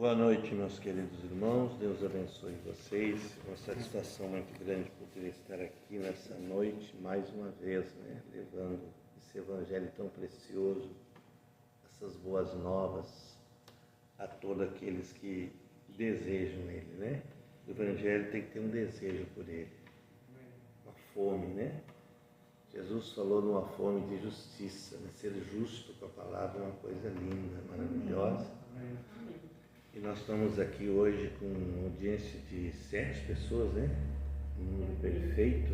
Boa noite, meus queridos irmãos. Deus abençoe vocês. Uma satisfação muito grande poder estar aqui nessa noite, mais uma vez, levando esse evangelho tão precioso, essas boas novas a todos aqueles que desejam ele, O evangelho tem que ter um desejo por ele, uma fome, Jesus falou numa fome de justiça, Ser justo com a palavra é uma coisa linda, maravilhosa. E nós estamos aqui hoje com uma audiência de 7 pessoas, Um número perfeito,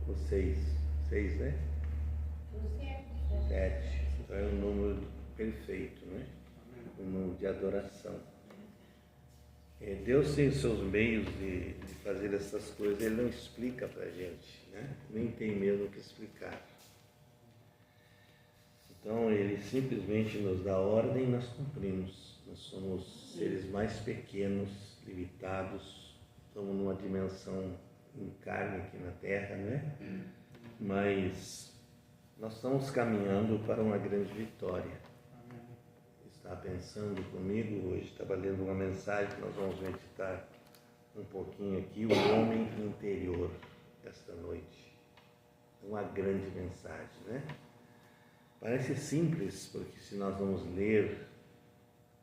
Ou 6? 6, 7. Então é um número perfeito, Um número de adoração. Deus tem os seus meios de fazer essas coisas, Ele não explica para a gente, Nem tem mesmo o que explicar. Então Ele simplesmente nos dá ordem e nós cumprimos. Nós somos seres mais pequenos, limitados, estamos numa dimensão em carne aqui na Terra, Mas nós estamos caminhando para uma grande vitória. Está pensando comigo hoje, estava lendo uma mensagem que nós vamos meditar um pouquinho aqui, o homem interior, esta noite. Uma grande mensagem, Parece simples, porque se nós vamos ler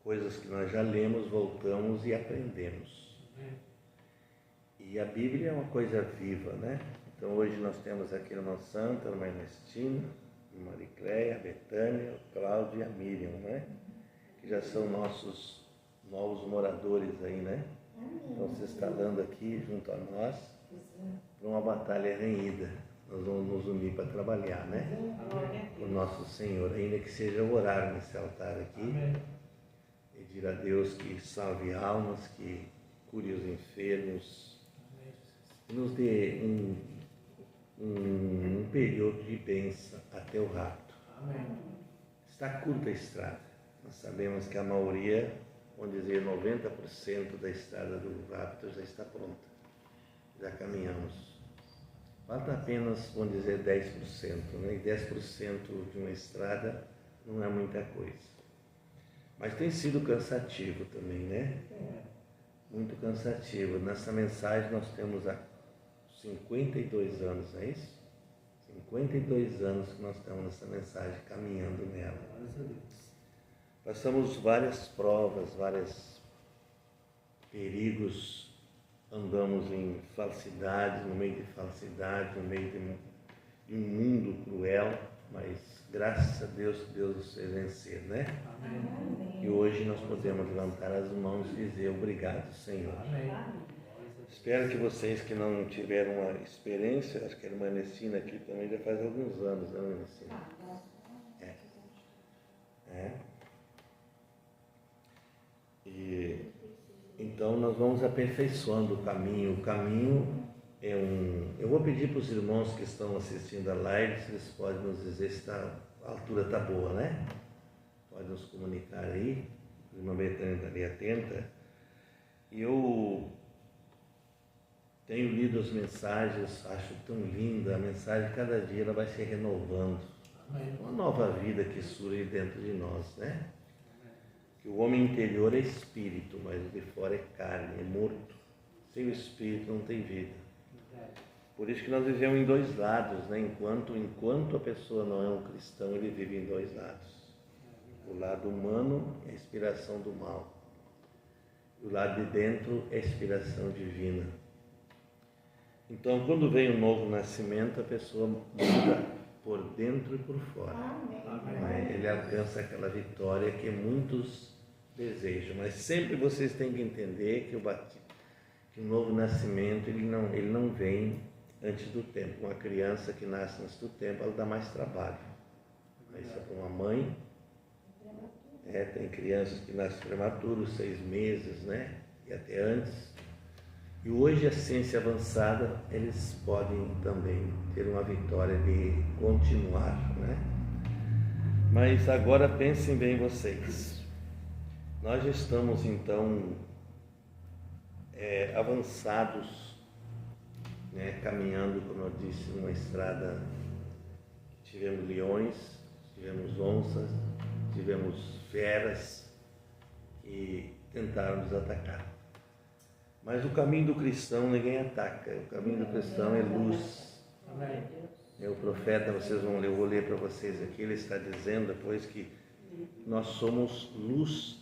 coisas que nós já lemos, voltamos e aprendemos. E a Bíblia é uma coisa viva, Então hoje nós temos aqui a irmã Santa, a irmã Ernestina, a Maricléia, a Betânia, o Cláudio e a Miriam, Que já são nossos novos moradores aí, Então se instalando aqui junto a nós para uma batalha renhida. Nós vamos nos unir para trabalhar, O nosso Senhor, ainda que seja orar nesse altar aqui. Pedir a Deus que salve almas, que cure os enfermos, que nos dê um período de bênção até o rapto. Está curta a estrada. Nós sabemos que a maioria, vamos dizer 90% da estrada do rapto já está pronta. Já caminhamos. Falta apenas, vamos dizer, 10%, E 10% de uma estrada não é muita coisa. Mas tem sido cansativo também, Muito cansativo. Nessa mensagem nós temos há 52 anos, não é isso? 52 anos que nós estamos nessa mensagem, caminhando nela. Passamos várias provas, vários perigos, andamos em falsidade, no meio de falsidade, no meio de um mundo cruel, mas graças a Deus que Deus nos fez vencer, Amém. E hoje nós podemos levantar as mãos e dizer obrigado, Senhor. Amém. Espero que vocês que não tiveram uma experiência, acho que a irmã Ernestina aqui também já faz alguns anos, irmã Ernestina? E então nós vamos aperfeiçoando o caminho. O caminho é Eu vou pedir para os irmãos que estão assistindo a live, se eles podem nos dizer se a altura está boa, Pode nos comunicar aí. A irmã Betânia está ali atenta. E eu tenho lido as mensagens, acho tão linda. A mensagem, cada dia, ela vai se renovando. Uma nova vida que surge dentro de nós, Que o homem interior é espírito, mas o de fora é carne, é morto. Sem o espírito não tem vida. Por isso que nós vivemos em dois lados, Enquanto a pessoa não é um cristão, ele vive em dois lados. O lado humano é a inspiração do mal. O lado de dentro é a inspiração divina. Então, quando vem o novo nascimento, a pessoa muda por dentro e por fora. Amém. Ele alcança aquela vitória que muitos desejam. Mas sempre vocês têm que entender que o novo nascimento ele não vem antes do tempo. Uma criança que nasce antes do tempo, ela dá mais trabalho. Isso é para uma mãe. Tem crianças que nascem prematuros, 6 meses, E até antes. E hoje a ciência avançada, eles podem também ter uma vitória de continuar, Mas agora pensem bem vocês. Nós já estamos então avançados, caminhando, como eu disse, numa estrada. Tivemos leões, tivemos onças, tivemos feras, e tentaram nos atacar. Mas o caminho do cristão ninguém ataca. O caminho do cristão é luz. Amém. O profeta, vocês vão ler, eu vou ler para vocês aqui, ele está dizendo depois que nós somos luz,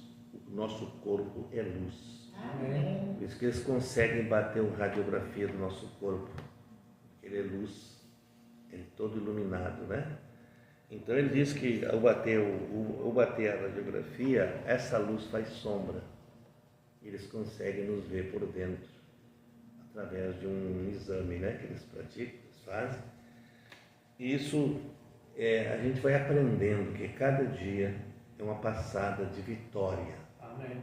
o nosso corpo é luz. Amém. Por isso que eles conseguem bater a radiografia do nosso corpo. Ele é luz, ele é todo iluminado, né? Então ele diz que ao bater a radiografia, essa luz faz sombra. Eles conseguem nos ver por dentro, através de um exame, né, que eles praticam, eles fazem. E isso a gente vai aprendendo que cada dia é uma passada de vitória. Amém.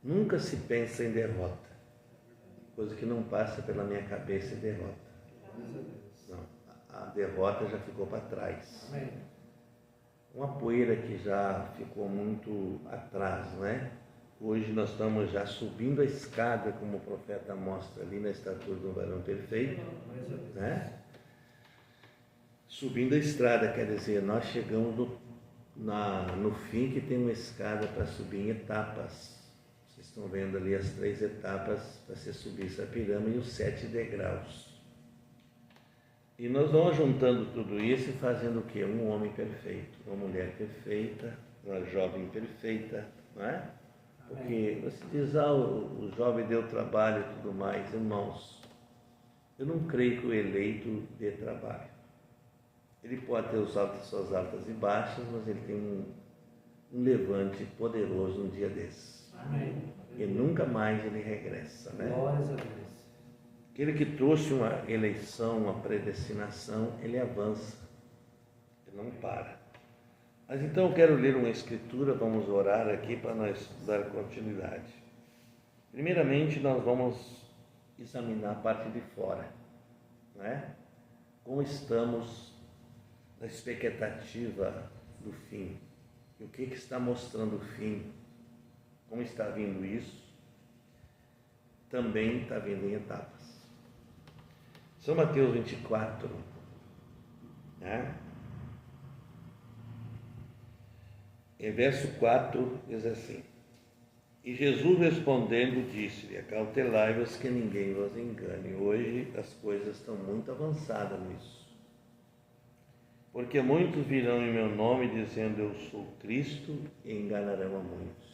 Nunca se pensa em derrota. Coisa que não passa pela minha cabeça é derrota. Não, a derrota já ficou para trás. Amém. Uma poeira que já ficou muito atrás, né? Hoje nós estamos já subindo a escada, como o profeta mostra ali na estatura do varão perfeito, né? Subindo a estrada, quer dizer, nós chegamos no fim, que tem uma escada para subir em etapas. Vocês estão vendo ali as 3 etapas para se subir essa pirâmide e os 7 degraus. E nós vamos juntando tudo isso e fazendo o quê? Um homem perfeito, uma mulher perfeita, uma jovem perfeita, não é? Porque você diz, o jovem deu trabalho e tudo mais. Irmãos, eu não creio que o eleito dê trabalho. Ele pode ter suas altas e baixas, mas ele tem um levante poderoso um dia desses. Amém. E nunca mais ele regressa, né? Glórias a Deus. Aquele que trouxe uma eleição, uma predestinação, ele avança, ele não para. Mas então eu quero ler uma escritura, vamos orar aqui para nós dar continuidade. Primeiramente nós vamos examinar a parte de fora, né? Como estamos na expectativa do fim, e o que está mostrando o fim, como está vindo isso, também está vindo em etapas. São Mateus 24, né? Em verso 4 diz assim: E Jesus respondendo disse-lhe, acautelai-vos que ninguém vos engane. Hoje as coisas estão muito avançadas nisso. Porque muitos virão em meu nome dizendo eu sou Cristo e enganarão a muitos.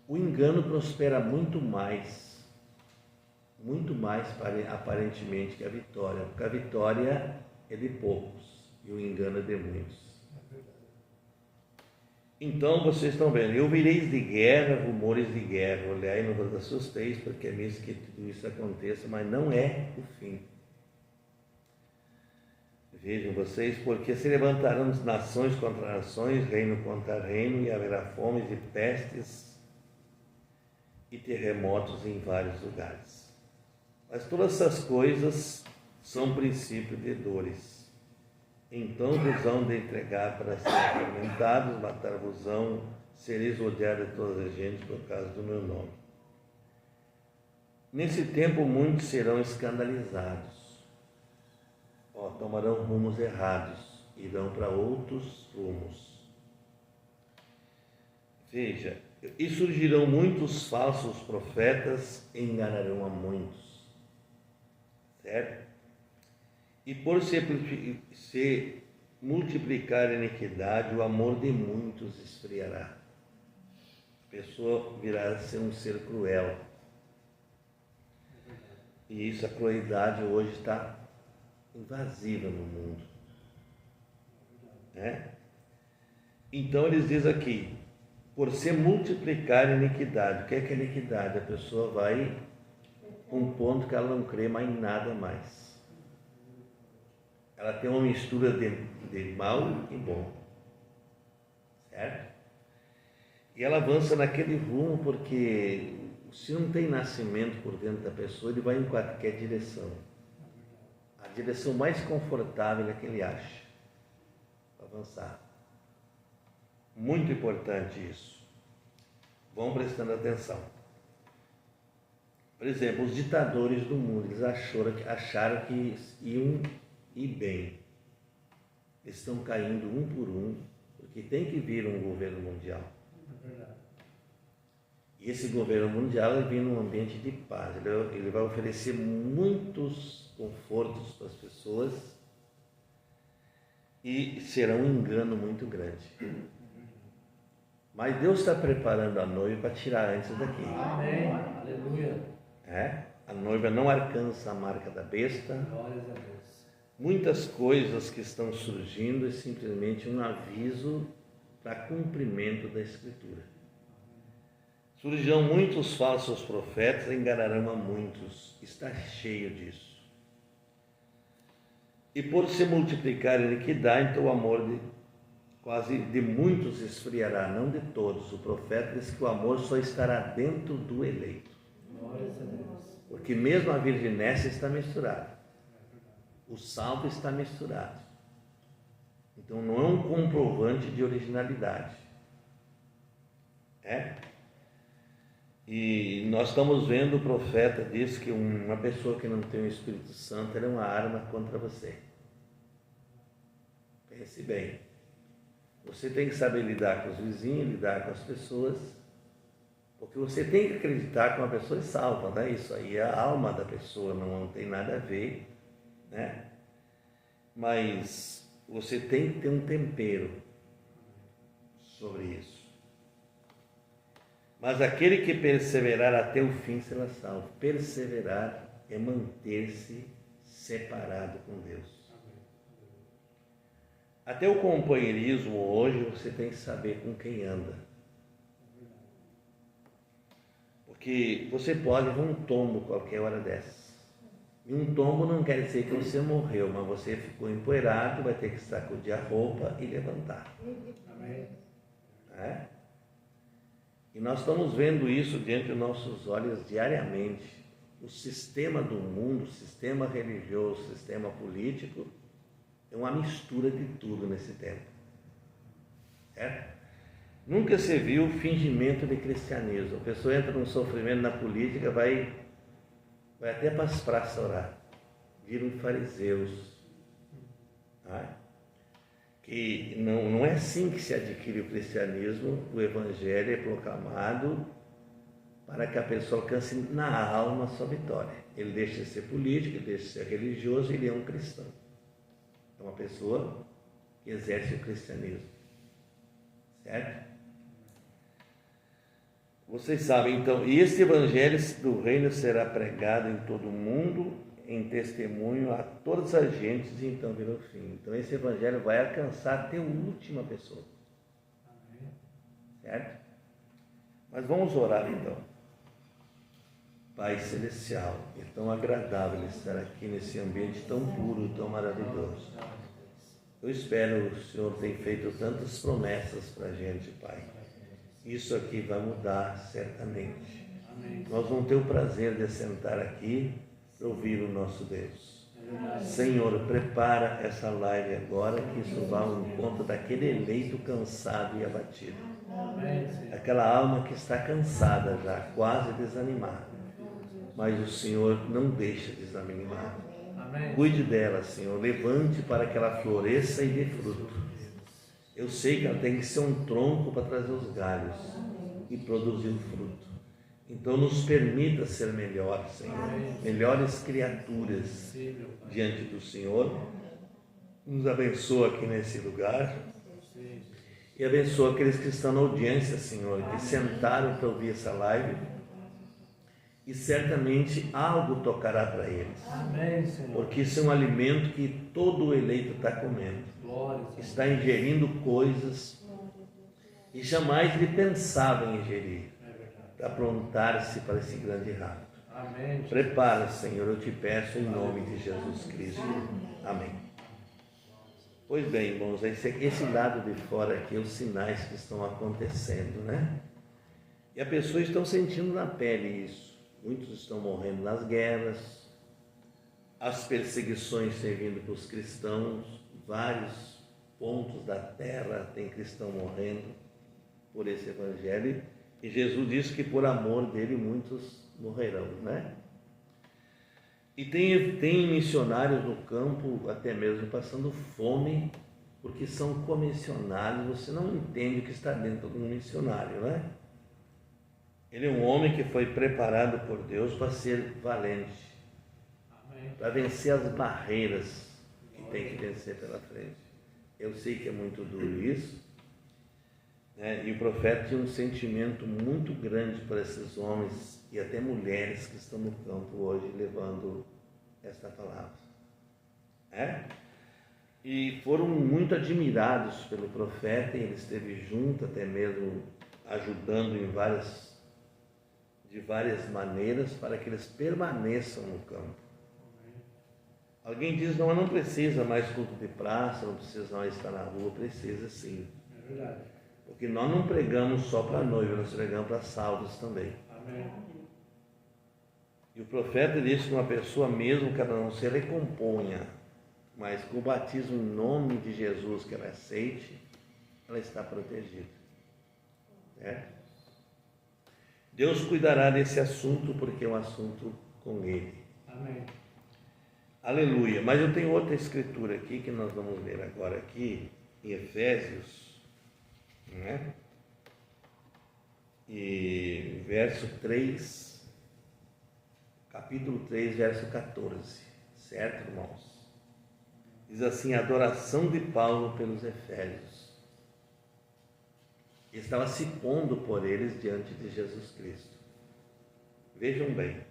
O engano prospera muito mais aparentemente que a vitória, porque a vitória é de poucos e o engano é de muitos. Então vocês estão vendo, eu vireis de guerra, rumores de guerra, olhai, não vos assusteis, porque é mesmo que tudo isso aconteça, mas não é o fim. Vejam vocês, porque se levantarão nações contra nações, reino contra reino, e haverá fomes e pestes e terremotos em vários lugares. Mas todas essas coisas são princípio de dores. Então vos hão de entregar para serem atormentados, matar-vos-ão, sereis odiados de todas as gentes por causa do meu nome. Nesse tempo muitos serão escandalizados. Tomarão rumos errados, irão para outros rumos. Veja, e surgirão muitos falsos profetas e enganarão a muitos. Certo? E por se multiplicar a iniquidade, o amor de muitos esfriará. A pessoa virá a ser um ser cruel. E isso, a crueldade hoje está invasiva no mundo. Né? Então eles dizem aqui, por se multiplicar a iniquidade. O que é iniquidade? A pessoa vai a um ponto que ela não crê mais em nada mais. Ela tem uma mistura de mal e bom. Certo? E ela avança naquele rumo porque se não tem nascimento por dentro da pessoa, ele vai em qualquer direção. A direção mais confortável é que ele acha para avançar. Muito importante isso. Vão prestando atenção. Por exemplo, os ditadores do mundo, eles acharam que iam ir bem. Eles estão caindo um por um, porque tem que vir um governo mundial. E esse governo mundial ele vem num ambiente de paz, ele vai oferecer muitos confortos para as pessoas e será um engano muito grande. Mas Deus está preparando a noiva para tirar antes daqui. Amém. Aleluia. A noiva não alcança a marca da besta. Glórias a Deus. Muitas coisas que estão surgindo é simplesmente um aviso para cumprimento da Escritura. Surgirão muitos falsos profetas e enganarão a muitos. Está cheio disso. E por se multiplicar a iniquidade, então o amor de muitos esfriará, não de todos. O profeta diz que o amor só estará dentro do eleito. Glórias a Deus. Porque mesmo a virginécia está misturada. O salvo está misturado. Então não é um comprovante de originalidade. E nós estamos vendo, o profeta diz que uma pessoa que não tem o Espírito Santo é uma arma contra você. Pense bem. Você tem que saber lidar com os vizinhos, lidar com as pessoas, porque você tem que acreditar que uma pessoa é salva, né? Isso aí é a alma da pessoa, não tem nada a ver, né? Mas você tem que ter um tempero sobre isso. Mas aquele que perseverar até o fim será salvo. Perseverar é manter-se separado com Deus. Até o companheirismo hoje você tem que saber com quem anda. Porque você pode ver um tombo qualquer hora dessa. E um tombo não quer dizer que você morreu, mas você ficou empoeirado, vai ter que sacudir a roupa e levantar. Amém. E nós estamos vendo isso diante dos nossos olhos diariamente. O sistema do mundo, o sistema religioso, o sistema político, é uma mistura de tudo nesse tempo. Nunca se viu fingimento de cristianismo. A pessoa entra num sofrimento na política, vai até para as praças orar. Viram fariseus. Que não é assim que se adquire o cristianismo. O evangelho é proclamado para que a pessoa alcance na alma a sua vitória. Ele deixa de ser político, ele deixa de ser religioso, ele é um cristão. É uma pessoa que exerce o cristianismo. Certo? Vocês sabem, então, e este evangelho do reino será pregado em todo o mundo, em testemunho a todas as gentes, e então virá o fim. Então esse evangelho vai alcançar até a última pessoa. Certo? Mas vamos orar então. Pai Celestial, é tão agradável estar aqui nesse ambiente tão puro, tão maravilhoso. Eu espero, o Senhor tem feito tantas promessas para a gente, Pai. Isso aqui vai mudar certamente. Nós vamos ter o prazer de sentar aqui para ouvir o nosso Deus. Senhor, prepara essa live agora, que isso vá ao encontro daquele eleito cansado e abatido. Aquela alma que está cansada já, quase desanimada. Mas o Senhor não deixa desanimar. Cuide dela, Senhor. Levante para que ela floresça e dê fruto. Eu sei que ela tem que ser um tronco para trazer os galhos e produzir o fruto. Então nos permita ser melhores, Senhor. Melhores criaturas diante do Senhor. Nos abençoa aqui nesse lugar. E abençoa aqueles que estão na audiência, Senhor, que sentaram para ouvir essa live. E certamente algo tocará para eles. Amém, Senhor. Porque isso é um alimento que todo eleito está comendo. Está ingerindo coisas e jamais ele pensava em ingerir. Para aprontar-se para esse grande rapto. Amém. Prepara, Senhor, eu te peço em nome de Jesus Cristo. Amém. Pois bem, irmãos, esse lado de fora aqui, os sinais que estão acontecendo, né? E as pessoas estão sentindo na pele isso. Muitos estão morrendo nas guerras, as perseguições têm vindo para os cristãos, vários pontos da terra tem cristão morrendo por esse evangelho, e Jesus disse que por amor dele muitos morrerão, né? E tem missionários no campo, até mesmo passando fome, porque são comissionários. Você não entende o que está dentro de um missionário, né? Ele é um homem que foi preparado por Deus para ser valente, para vencer as barreiras que tem que vencer pela frente. Eu sei que é muito duro isso, né? E o profeta tinha um sentimento muito grande por esses homens e até mulheres que estão no campo hoje levando esta palavra. E foram muito admirados pelo profeta, e ele esteve junto, até mesmo ajudando de várias maneiras para que eles permaneçam no campo. Alguém diz, não precisa mais culto de praça, não precisa mais estar na rua, precisa sim. É verdade. Porque nós não pregamos só para noiva, nós pregamos para salvos também. Amém. E o profeta disse que uma pessoa mesmo que ela não se recomponha, mas com o batismo em nome de Jesus que ela aceite, ela está protegida. Deus cuidará desse assunto porque é um assunto com Ele. Amém. Aleluia. Mas eu tenho outra escritura aqui que nós vamos ler agora aqui em Efésios, né? E verso 3, capítulo 3, verso 14, certo, irmãos? Diz assim, a adoração de Paulo pelos Efésios. Ele estava se pondo por eles diante de Jesus Cristo. Vejam bem.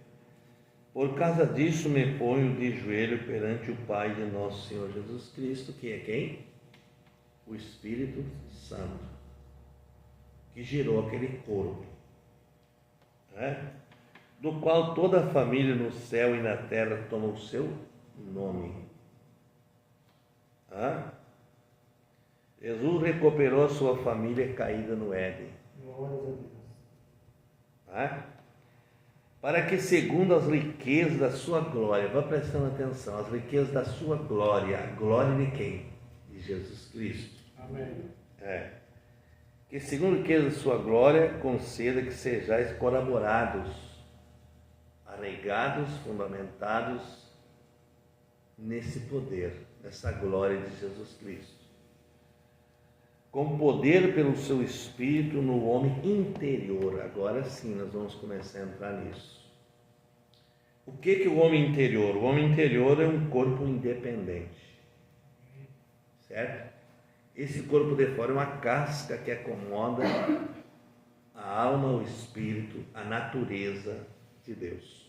Por causa disso me ponho de joelho perante o Pai de nosso Senhor Jesus Cristo, que é quem? O Espírito Santo, que gerou aquele corpo, do qual toda a família no céu e na terra toma o seu nome. Jesus recuperou a sua família caída no Éden. Glórias a Deus. Para que, segundo as riquezas da sua glória, vá prestando atenção, as riquezas da sua glória, a glória de quem? De Jesus Cristo. Amém. Que, segundo a riqueza da sua glória, conceda que sejais colaborados, arraigados, fundamentados nesse poder, nessa glória de Jesus Cristo. Com poder pelo seu Espírito no homem interior. Agora sim, nós vamos começar a entrar nisso. O que é o homem interior? O homem interior é um corpo independente, certo? Esse corpo de fora é uma casca que acomoda a alma, o espírito, a natureza de Deus.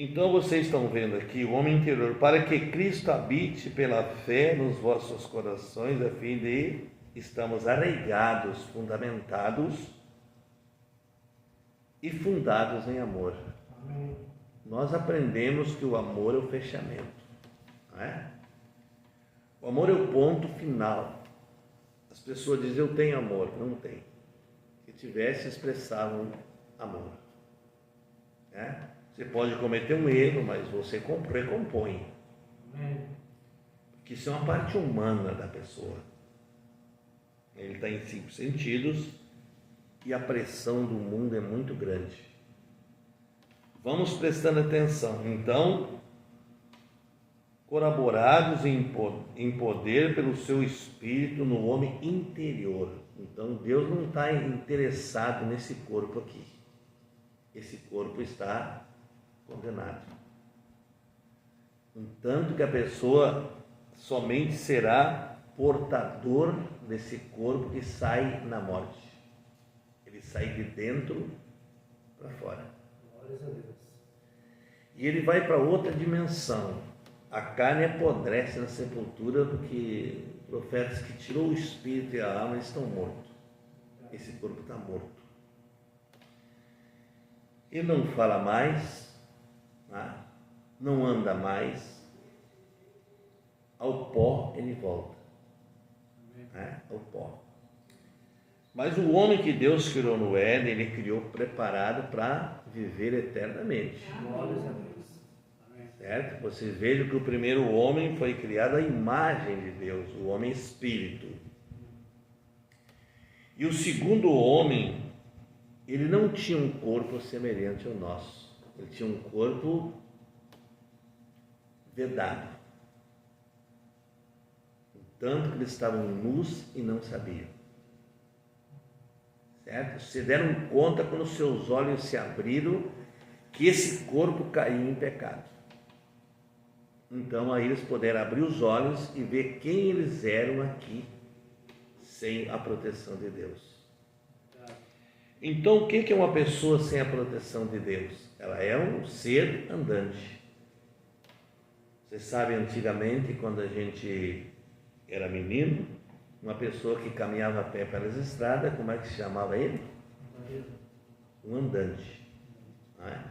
Então vocês estão vendo aqui o homem interior, para que Cristo habite pela fé nos vossos corações, a fim de estamos arraigados, fundamentados e fundados em amor. Amém. Nós aprendemos que o amor é o fechamento, não é? O amor é o ponto final. As pessoas dizem, eu tenho amor. Não tem. Se tivesse, expressavam amor. Você pode cometer um erro, mas você recompõe. Amém. Porque isso é uma parte humana da pessoa. Ele está em 5 sentidos e a pressão do mundo é muito grande. Vamos prestando atenção. Então, colaborados em poder pelo seu Espírito no homem interior. Então, Deus não está interessado nesse corpo aqui. Esse corpo está condenado. Tanto que a pessoa somente será portador desse corpo que sai na morte. Ele sai de dentro para fora. Glórias a Deus. E ele vai para outra dimensão. A carne apodrece na sepultura, porque profetas que tirou o espírito e a alma estão mortos. Esse corpo está morto. Ele não fala mais, não anda mais. Ao pó ele volta. Ao pó. Mas o homem que Deus criou no Éden, ele criou preparado para viver eternamente. Glórias a Deus. Certo? Vocês vejam que o primeiro homem foi criado à imagem de Deus, o homem espírito. E o segundo homem, ele não tinha um corpo semelhante ao nosso. Ele tinha um corpo vedado. Tanto que eles estavam nus e não sabiam. certo? Se deram conta quando seus olhos se abriram que esse corpo caiu em pecado. Então aí eles puderam abrir os olhos e ver quem eles eram aqui, sem a proteção de Deus. Então, o que é uma pessoa sem a proteção de Deus? Ela é um ser andante. Vocês sabem, antigamente, quando a gente era menino, uma pessoa que caminhava a pé pelas estradas, como é que se chamava ele? Um andante. Não é?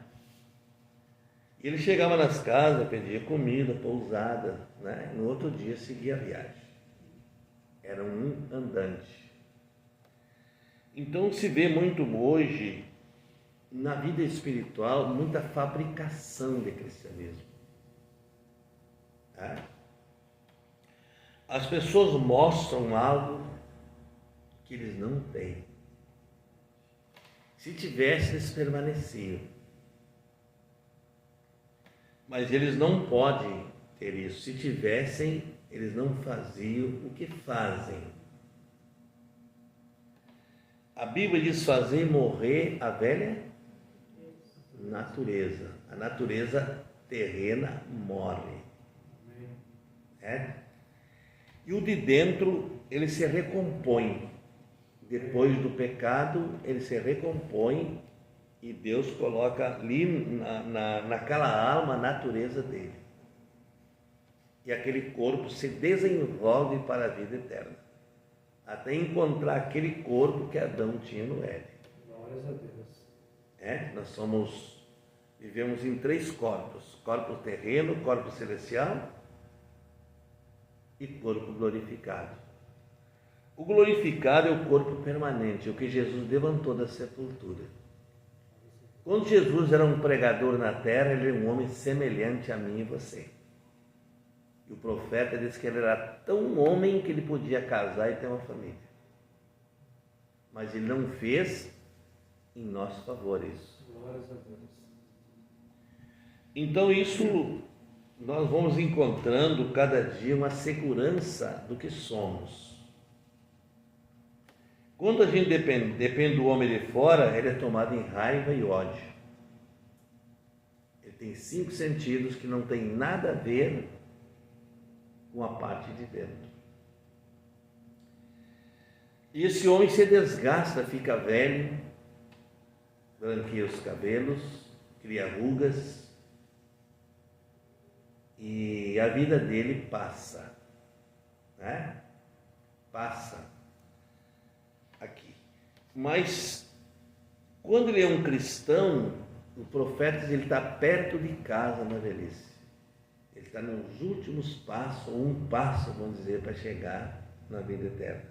E ele chegava nas casas, pedia comida, pousada, né? E no outro dia seguia a viagem. Era um andante. Então se vê muito hoje, na vida espiritual, muita fabricação de cristianismo. Tá? As pessoas mostram algo que eles não têm. Se tivessem, eles permaneciam. Mas eles não podem ter isso. Se tivessem, eles não faziam o que fazem. A Bíblia diz fazer morrer a velha natureza. A natureza terrena morre. É? E o de dentro, ele se recompõe. Depois do pecado, ele se recompõe e Deus coloca ali naquela alma a natureza dele. E aquele corpo se desenvolve para a vida eterna. Até encontrar aquele corpo que Adão tinha no Éden. Glórias a Deus. Nós vivemos em 3 corpos: corpo terreno, corpo celestial e corpo glorificado. O glorificado é o corpo permanente, o que Jesus levantou da sepultura. Quando Jesus era um pregador na terra, ele era um homem semelhante a mim e você. E o profeta disse que ele era tão homem que ele podia casar e ter uma família. Mas ele não fez em nosso favor isso. Glórias a Deus. Então isso nós vamos encontrando cada dia uma segurança do que somos. Quando a gente depende do homem de fora, ele é tomado em raiva e ódio. Ele tem 5 sentidos que não tem nada a ver com a parte de dentro. E esse homem se desgasta, fica velho, branqueia os cabelos, cria rugas, e a vida dele passa, né? Passa aqui. Mas quando ele é um cristão, o profeta diz, ele está perto de casa na velhice. Ele está nos últimos passos, ou um passo, vamos dizer, para chegar na vida eterna.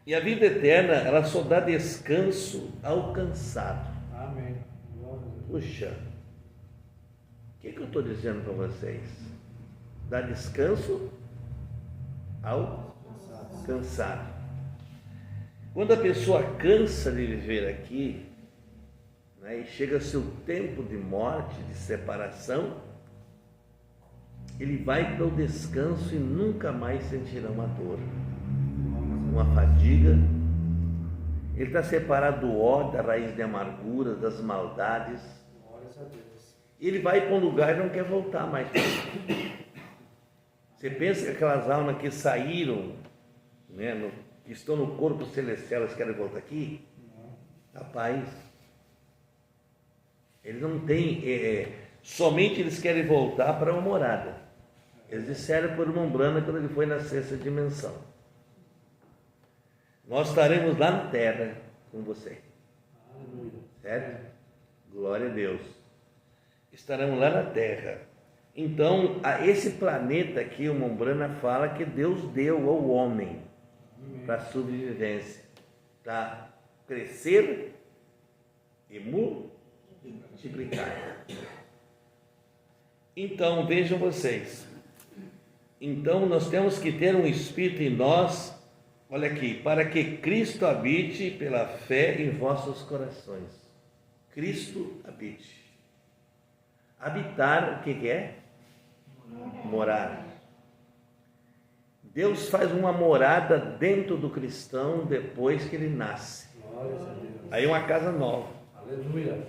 E a vida eterna, ela só dá descanso ao cansado. Amém. Puxa, o que eu estou dizendo para vocês? Dá descanso ao cansado. Quando a pessoa cansa de viver aqui, né, e chega seu tempo de morte, de separação, ele vai para o descanso e nunca mais sentirá uma dor, uma fadiga. Ele está separado do ódio, da raiz de amargura, das maldades. Glórias a Deus. Ele vai para um lugar e não quer voltar mais. Você pensa que aquelas almas que saíram, né, que estão no corpo celestial, elas querem voltar aqui? Rapaz, eles não têm, somente eles querem voltar para uma morada. Eles disseram por uma Umbrana quando ele foi na 6ª dimensão. Nós estaremos lá na terra com você. Aleluia. Certo? Glória a Deus. Estaremos lá na terra. Então, a esse planeta aqui, o Umbrana fala que Deus deu ao homem para sobrevivência, para crescer e multiplicar. Então, vejam vocês. Então, nós temos que ter um espírito em nós, olha aqui, para que Cristo habite pela fé em vossos corações. Cristo habite. Habitar, o que é? Morar. Deus faz uma morada dentro do cristão depois que ele nasce. Glórias a Deus. Aí é uma casa nova. Aleluia.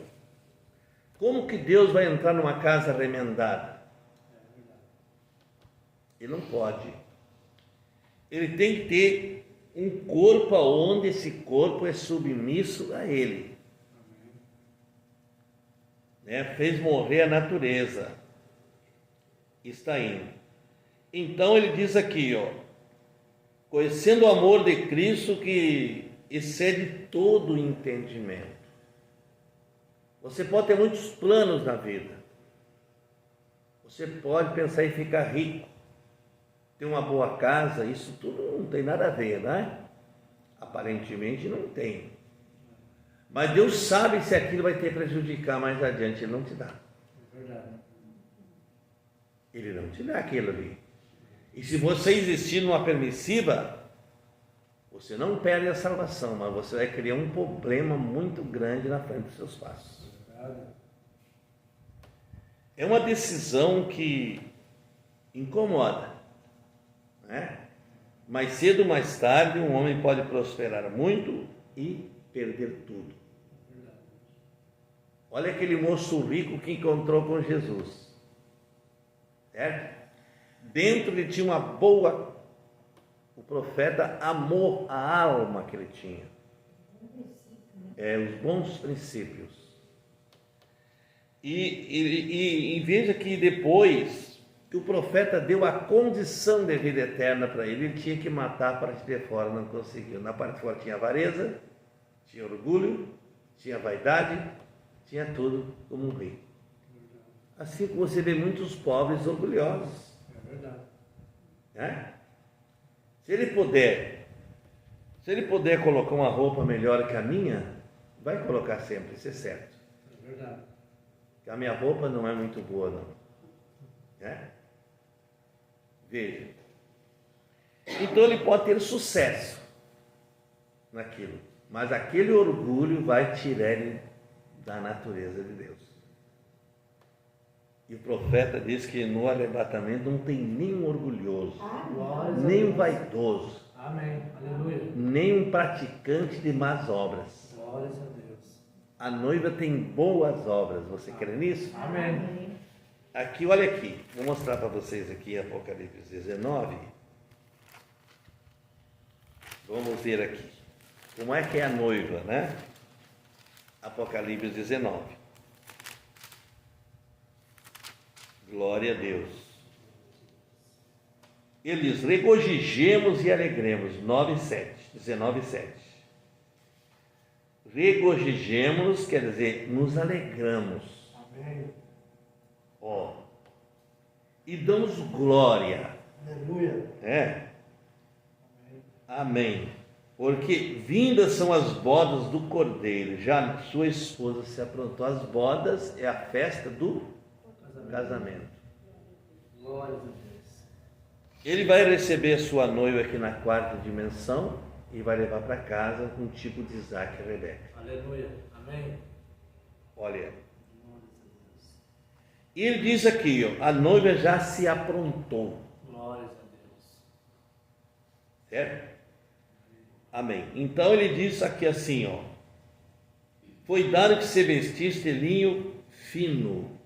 Como que Deus vai entrar numa casa remendada? É verdade. Ele não pode. Ele tem que ter um corpo onde esse corpo é submisso a ele. Fez morrer a natureza. Está indo. Então ele diz aqui, conhecendo o amor de Cristo que excede todo o entendimento. Você pode ter muitos planos na vida. Você pode pensar em ficar rico, ter uma boa casa, isso tudo não tem nada a ver, né? Aparentemente não tem. Mas Deus sabe se aquilo vai te prejudicar mais adiante, Ele não te dá. É verdade. Ele não te dá aquilo ali. E se você existir numa permissiva, você não perde a salvação, mas você vai criar um problema muito grande na frente dos seus passos. É uma decisão que incomoda, né? Mais cedo ou mais tarde, um homem pode prosperar muito e perder tudo. Olha aquele moço rico que encontrou com Jesus, certo? Dentro ele tinha uma boa, o profeta amou a alma que ele tinha, os bons princípios. E veja que depois que o profeta deu a condição de vida eterna para ele, ele tinha que matar a parte de fora, não conseguiu. Na parte de fora tinha avareza, tinha orgulho, tinha vaidade, tinha tudo como um rei. Assim como você vê muitos pobres orgulhosos. É verdade. Né? Se ele puder colocar uma roupa melhor que a minha, vai colocar sempre, isso é certo. É verdade. Que a minha roupa não é muito boa, não. Né? Veja. Então ele pode ter sucesso naquilo, mas aquele orgulho vai tirar ele da natureza de Deus. E o profeta diz que no arrebatamento não tem nenhum orgulhoso, nem um vaidoso, Amém. Aleluia. nem um praticante de más obras. Glórias a Deus. A noiva tem boas obras, você crê nisso? Amém. Aqui, olha aqui, vou mostrar para vocês aqui Apocalipse 19. Vamos ver aqui, como é que é a noiva, né? Apocalipse 19. Glória a Deus. Ele diz, regozijemos e alegremos, 19:7. Regozijemos quer dizer, nos alegramos. Amém. E damos glória. Aleluia. Amém. Porque vindas são as bodas do Cordeiro, já sua esposa se aprontou. As bodas é a festa do casamento. Glórias a Deus. Ele vai receber sua noiva aqui na quarta dimensão e vai levar para casa um tipo de Isaac e Rebeca. Aleluia. Amém. Olha, ele diz aqui, a noiva já se aprontou. Glórias a Deus. Certo? Amém. Então ele diz aqui assim, foi dado que se vestisse de linho fino.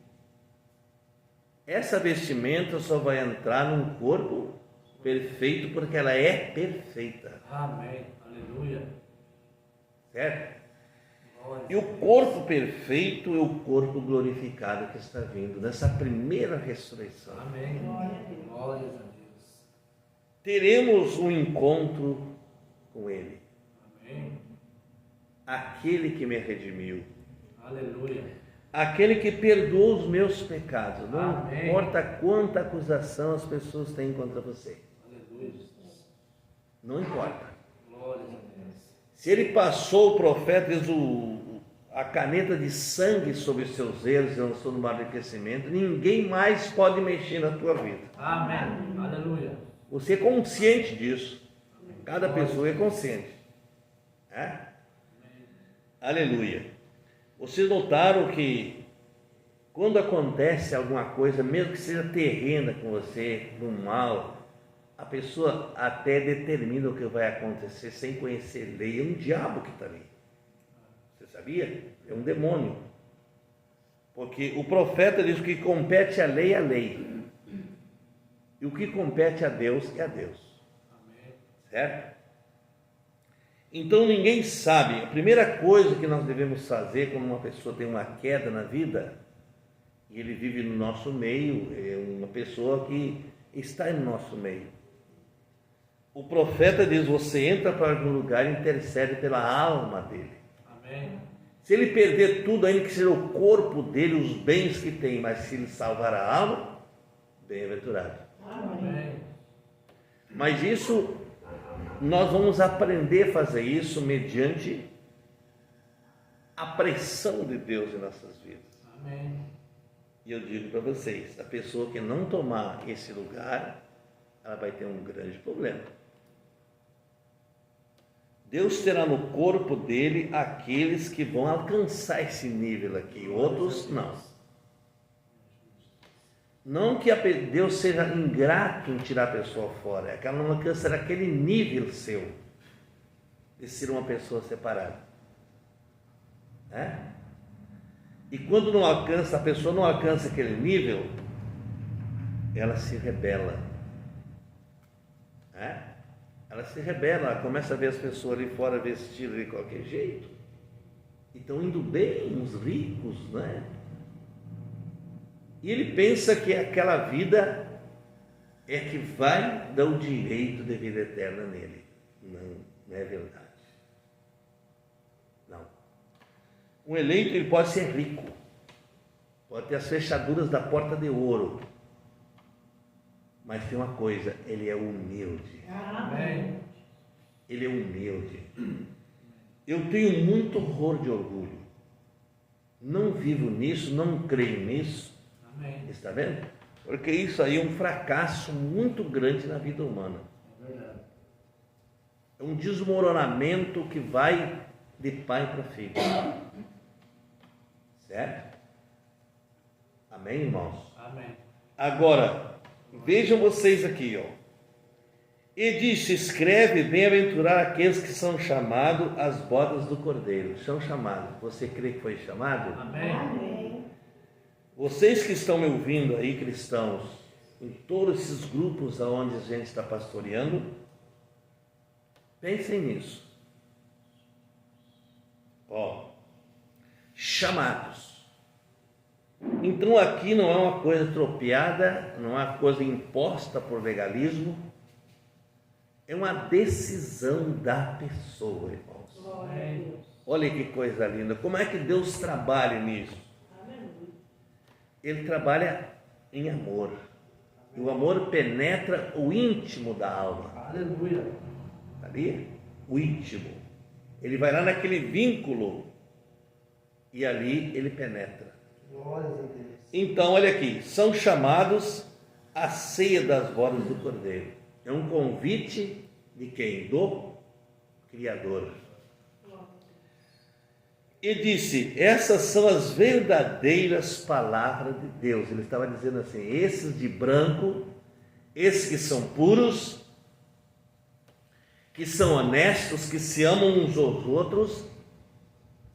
Essa vestimenta só vai entrar num corpo perfeito porque ela é perfeita. Amém. Aleluia. Certo? Glórias E o a Deus. corpo perfeito é o corpo glorificado que está vindo nessa primeira ressurreição. Amém. Glórias a Deus. Teremos um encontro com Ele, Amém. aquele que me redimiu, Aleluia. aquele que perdoou os meus pecados. Não Amém. importa quanta acusação as pessoas têm contra você, Aleluia, Jesus. não importa. Glórias a Deus. Se ele passou, o profeta, diz, a caneta de sangue sobre os seus erros e lançou no mar de aquecimento, ninguém mais pode mexer na tua vida. Amém. Aleluia. Você é consciente disso. Cada pessoa é consciente. Aleluia. Vocês notaram que quando acontece alguma coisa, mesmo que seja terrena com você, do mal, a pessoa até determina o que vai acontecer sem conhecer lei. É um diabo que está ali. Você sabia? É um demônio. Porque o profeta diz que o que compete à lei é a lei. E o que compete a Deus é a Deus. Certo? Então ninguém sabe. A primeira coisa que nós devemos fazer quando uma pessoa tem uma queda na vida, e ele vive no nosso meio, é uma pessoa que está no nosso meio. O profeta diz: você entra para algum lugar e intercede pela alma dele. Amém. Se ele perder tudo, ainda que seja o corpo dele, os bens que tem, mas se ele salvar a alma, bem-aventurado. Amém. Mas isso, nós vamos aprender a fazer isso mediante a pressão de Deus em nossas vidas. Amém. E eu digo para vocês, a pessoa que não tomar esse lugar, ela vai ter um grande problema. Deus terá no corpo dele aqueles que vão alcançar esse nível aqui, outros não. Não que Deus seja ingrato em tirar a pessoa fora, é que ela não alcança aquele nível seu de ser uma pessoa separada. E quando não alcança, a pessoa não alcança aquele nível, ela se rebela. Ela se rebela, ela começa a ver as pessoas ali fora vestidas de qualquer jeito. E estão indo bem, uns ricos, né? E ele pensa que aquela vida é que vai dar o direito de vida eterna nele. Não é verdade. Não. Um eleito, ele pode ser rico, pode ter as fechaduras da porta de ouro, mas tem uma coisa, ele é humilde. Amém. Ele é humilde. Eu tenho muito horror de orgulho. Não vivo nisso, não creio nisso. Amém. Está vendo? Porque isso aí é um fracasso muito grande na vida humana. É verdade. É um desmoronamento que vai de pai para filho. Certo? Amém, irmãos? Amém. Agora, vejam vocês aqui, ó. E disse: escreve, bem-aventurar aqueles que são chamados às bodas do Cordeiro. São chamados. Você crê que foi chamado? Amém. Vocês que estão me ouvindo aí, cristãos, em todos esses grupos aonde a gente está pastoreando, pensem nisso. Ó, chamados. Então aqui não é uma coisa tropeada, não é uma coisa imposta por legalismo, é uma decisão da pessoa, irmãos. Amém. Olha que coisa linda, como é que Deus trabalha nisso? Ele trabalha em amor, e o amor penetra o íntimo da alma. Aleluia. Ali, o íntimo, ele vai lá naquele vínculo, e ali ele penetra. Glórias a Deus. Então, olha aqui, são chamados à ceia das bodas do Cordeiro. É um convite de quem? Do Criador. E disse: essas são as verdadeiras palavras de Deus. Ele estava dizendo assim: esses de branco, esses que são puros, que são honestos, que se amam uns aos outros,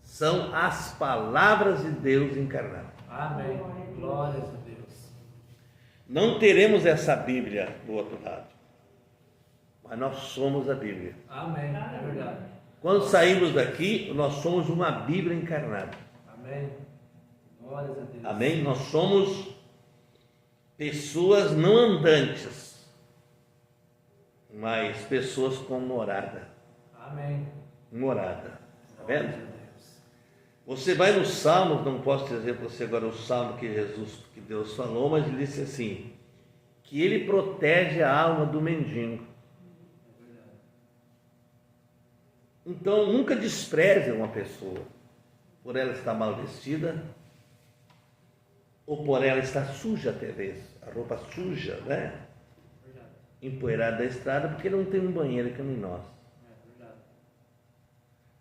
são as palavras de Deus encarnadas. Amém. Glórias a Deus. Não teremos essa Bíblia do outro lado, mas nós somos a Bíblia. Amém. É verdade. Quando saímos daqui, nós somos uma Bíblia encarnada. Amém. Glórias a Deus. Amém? Nós somos pessoas não andantes, mas pessoas com morada. Amém. Morada. Está vendo? Glórias a Deus. Você vai no Salmo, não posso dizer para você agora o Salmo que Deus falou, mas ele disse assim, que ele protege a alma do mendigo. É verdade. Então, nunca despreze uma pessoa por ela estar mal vestida ou por ela estar suja até vezes, a roupa suja, né? Verdade. Empoeirada da estrada, porque não tem um banheiro que nem nós. É verdade.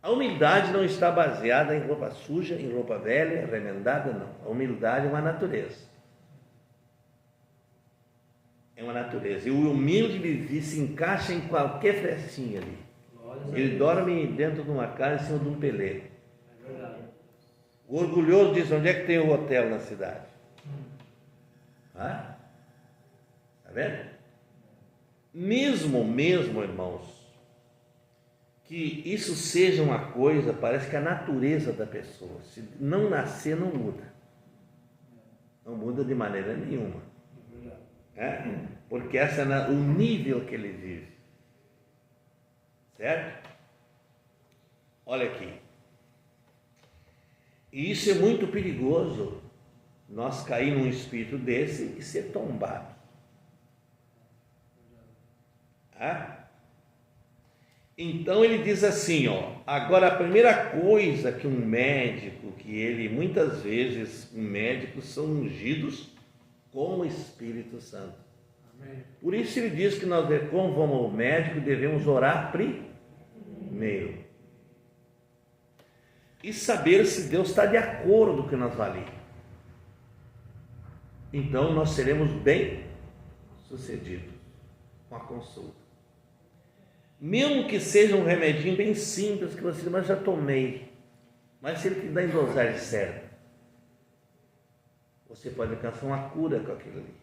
A humildade não está baseada em roupa suja, em roupa velha, remendada, não. A humildade é uma natureza. É uma natureza. E o humilde ele se encaixa em qualquer festinha ali. Ele dorme dentro de uma casa em cima de um peleiro. É verdade. O orgulhoso diz: onde é que tem o hotel na cidade? Tá vendo? Mesmo, irmãos, que isso seja uma coisa, parece que a natureza da pessoa, se não nascer, não muda. Não muda de maneira nenhuma. Porque essa é o nível que ele vive. Certo? Olha aqui. E isso é muito perigoso, nós cair num espírito desse e ser tombado. Então ele diz assim, agora a primeira coisa que um médico, que ele muitas vezes, médicos são ungidos com o Espírito Santo. Amém. Por isso ele diz que nós, como vamos ao médico, devemos orar primeiro. E saber se Deus está de acordo com o que nós ali. Então nós seremos bem sucedidos com a consulta. Mesmo que seja um remedinho bem simples, que você diz, mas já tomei. Mas se ele te dá em dosagem certa, você pode alcançar uma cura com aquilo ali.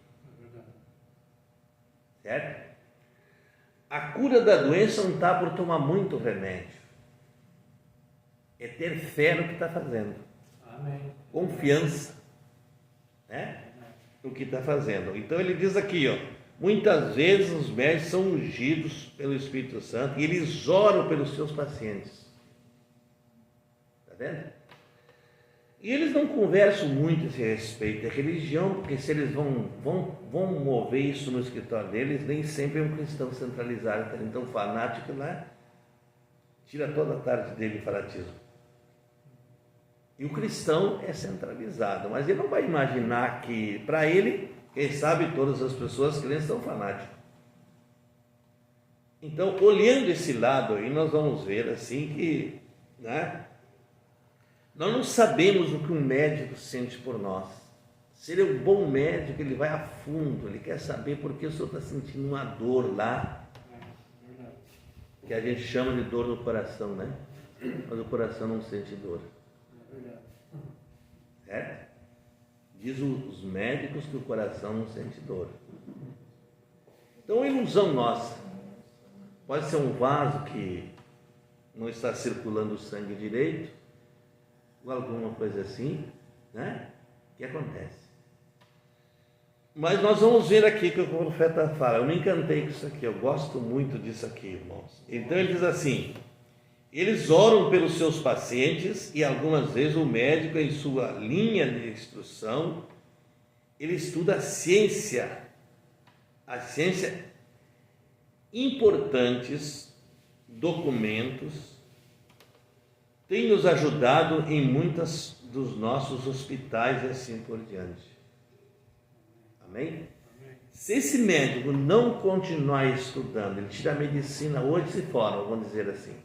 Certo? A cura da doença não está por tomar muito remédio. É ter fé no que está fazendo. Amém. Confiança, né? No que está fazendo. Então ele diz aqui, muitas vezes os médicos são ungidos pelo Espírito Santo e eles oram pelos seus pacientes. Está vendo? E eles não conversam muito a esse respeito. É religião, porque se eles vão mover isso no escritório deles, nem sempre é um cristão centralizado, então fanático, né? Tira toda a tarde dele em fanatismo. E o cristão é centralizado, mas ele não vai imaginar que, para ele, quem sabe todas as pessoas crentes são fanáticos. Então, olhando esse lado aí, nós vamos ver assim que, né, nós não sabemos o que um médico sente por nós. Se ele é um bom médico, ele vai a fundo, ele quer saber por que o senhor está sentindo uma dor lá, que a gente chama de dor no coração, né? Mas o coração não sente dor. Certo? Diz os médicos que o coração não sente dor. Então, é ilusão nossa. Pode ser um vaso que não está circulando o sangue direito, ou alguma coisa assim, né? Que acontece. Mas nós vamos ver aqui que o profeta fala. Eu me encantei com isso aqui, eu gosto muito disso aqui, irmãos. Então ele diz assim: eles oram pelos seus pacientes e algumas vezes o médico, em sua linha de instrução, ele estuda a ciência importantes documentos, tem nos ajudado em muitos dos nossos hospitais e assim por diante. Amém? Se esse médico não continuar estudando, ele tira a medicina hoje se forma, vamos dizer assim,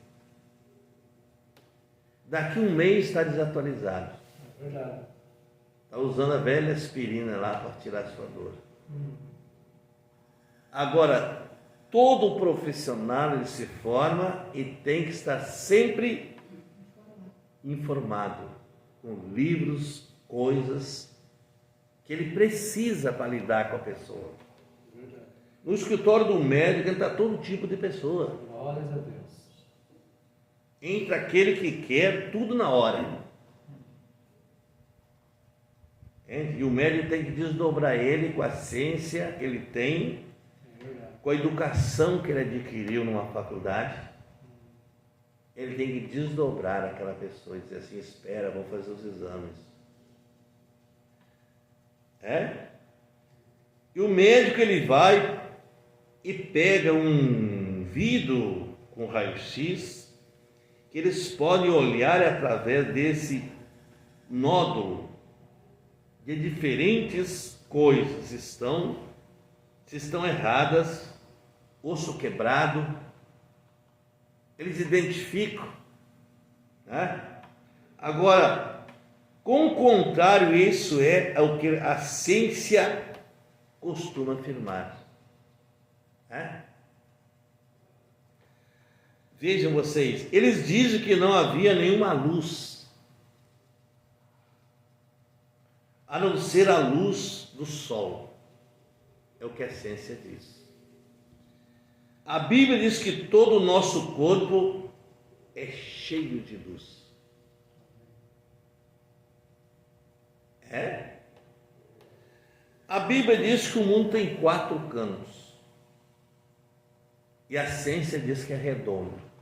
daqui um mês está desatualizado. É verdade. Está usando a velha aspirina lá para tirar a sua dor. Agora, todo profissional ele se forma e tem que estar sempre informado com livros, coisas que ele precisa para lidar com a pessoa. No escritório do médico entra todo tipo de pessoa. Glórias a Deus. Entra aquele que quer tudo na hora. E o médico tem que desdobrar ele com a ciência que ele tem, com a educação que ele adquiriu numa faculdade. Ele tem que desdobrar aquela pessoa e dizer assim: espera, vou fazer os exames. E o médico ele vai e pega um vidro com raio-x que eles podem olhar através desse nódulo de diferentes coisas, se estão erradas, osso quebrado, eles identificam, né? Agora, com o contrário, isso é o que a ciência costuma afirmar. Vejam vocês, eles dizem que não havia nenhuma luz, a não ser a luz do sol. É o que a ciência diz. A Bíblia diz que todo o nosso corpo é cheio de luz. É? A Bíblia diz que o mundo tem 4 cantos. E a ciência diz que é redondo.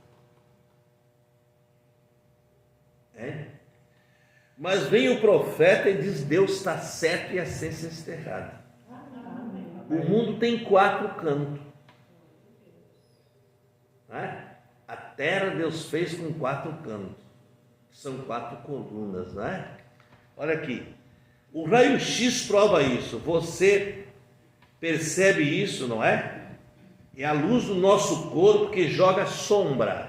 É? Mas vem o profeta e diz: Deus está certo e a ciência está errada. O mundo tem 4 cantos. É? A terra Deus fez com 4 cantos. São 4 colunas, não é? Olha aqui. O raio-x prova isso. Você percebe isso, não é? É a luz do nosso corpo que joga sombra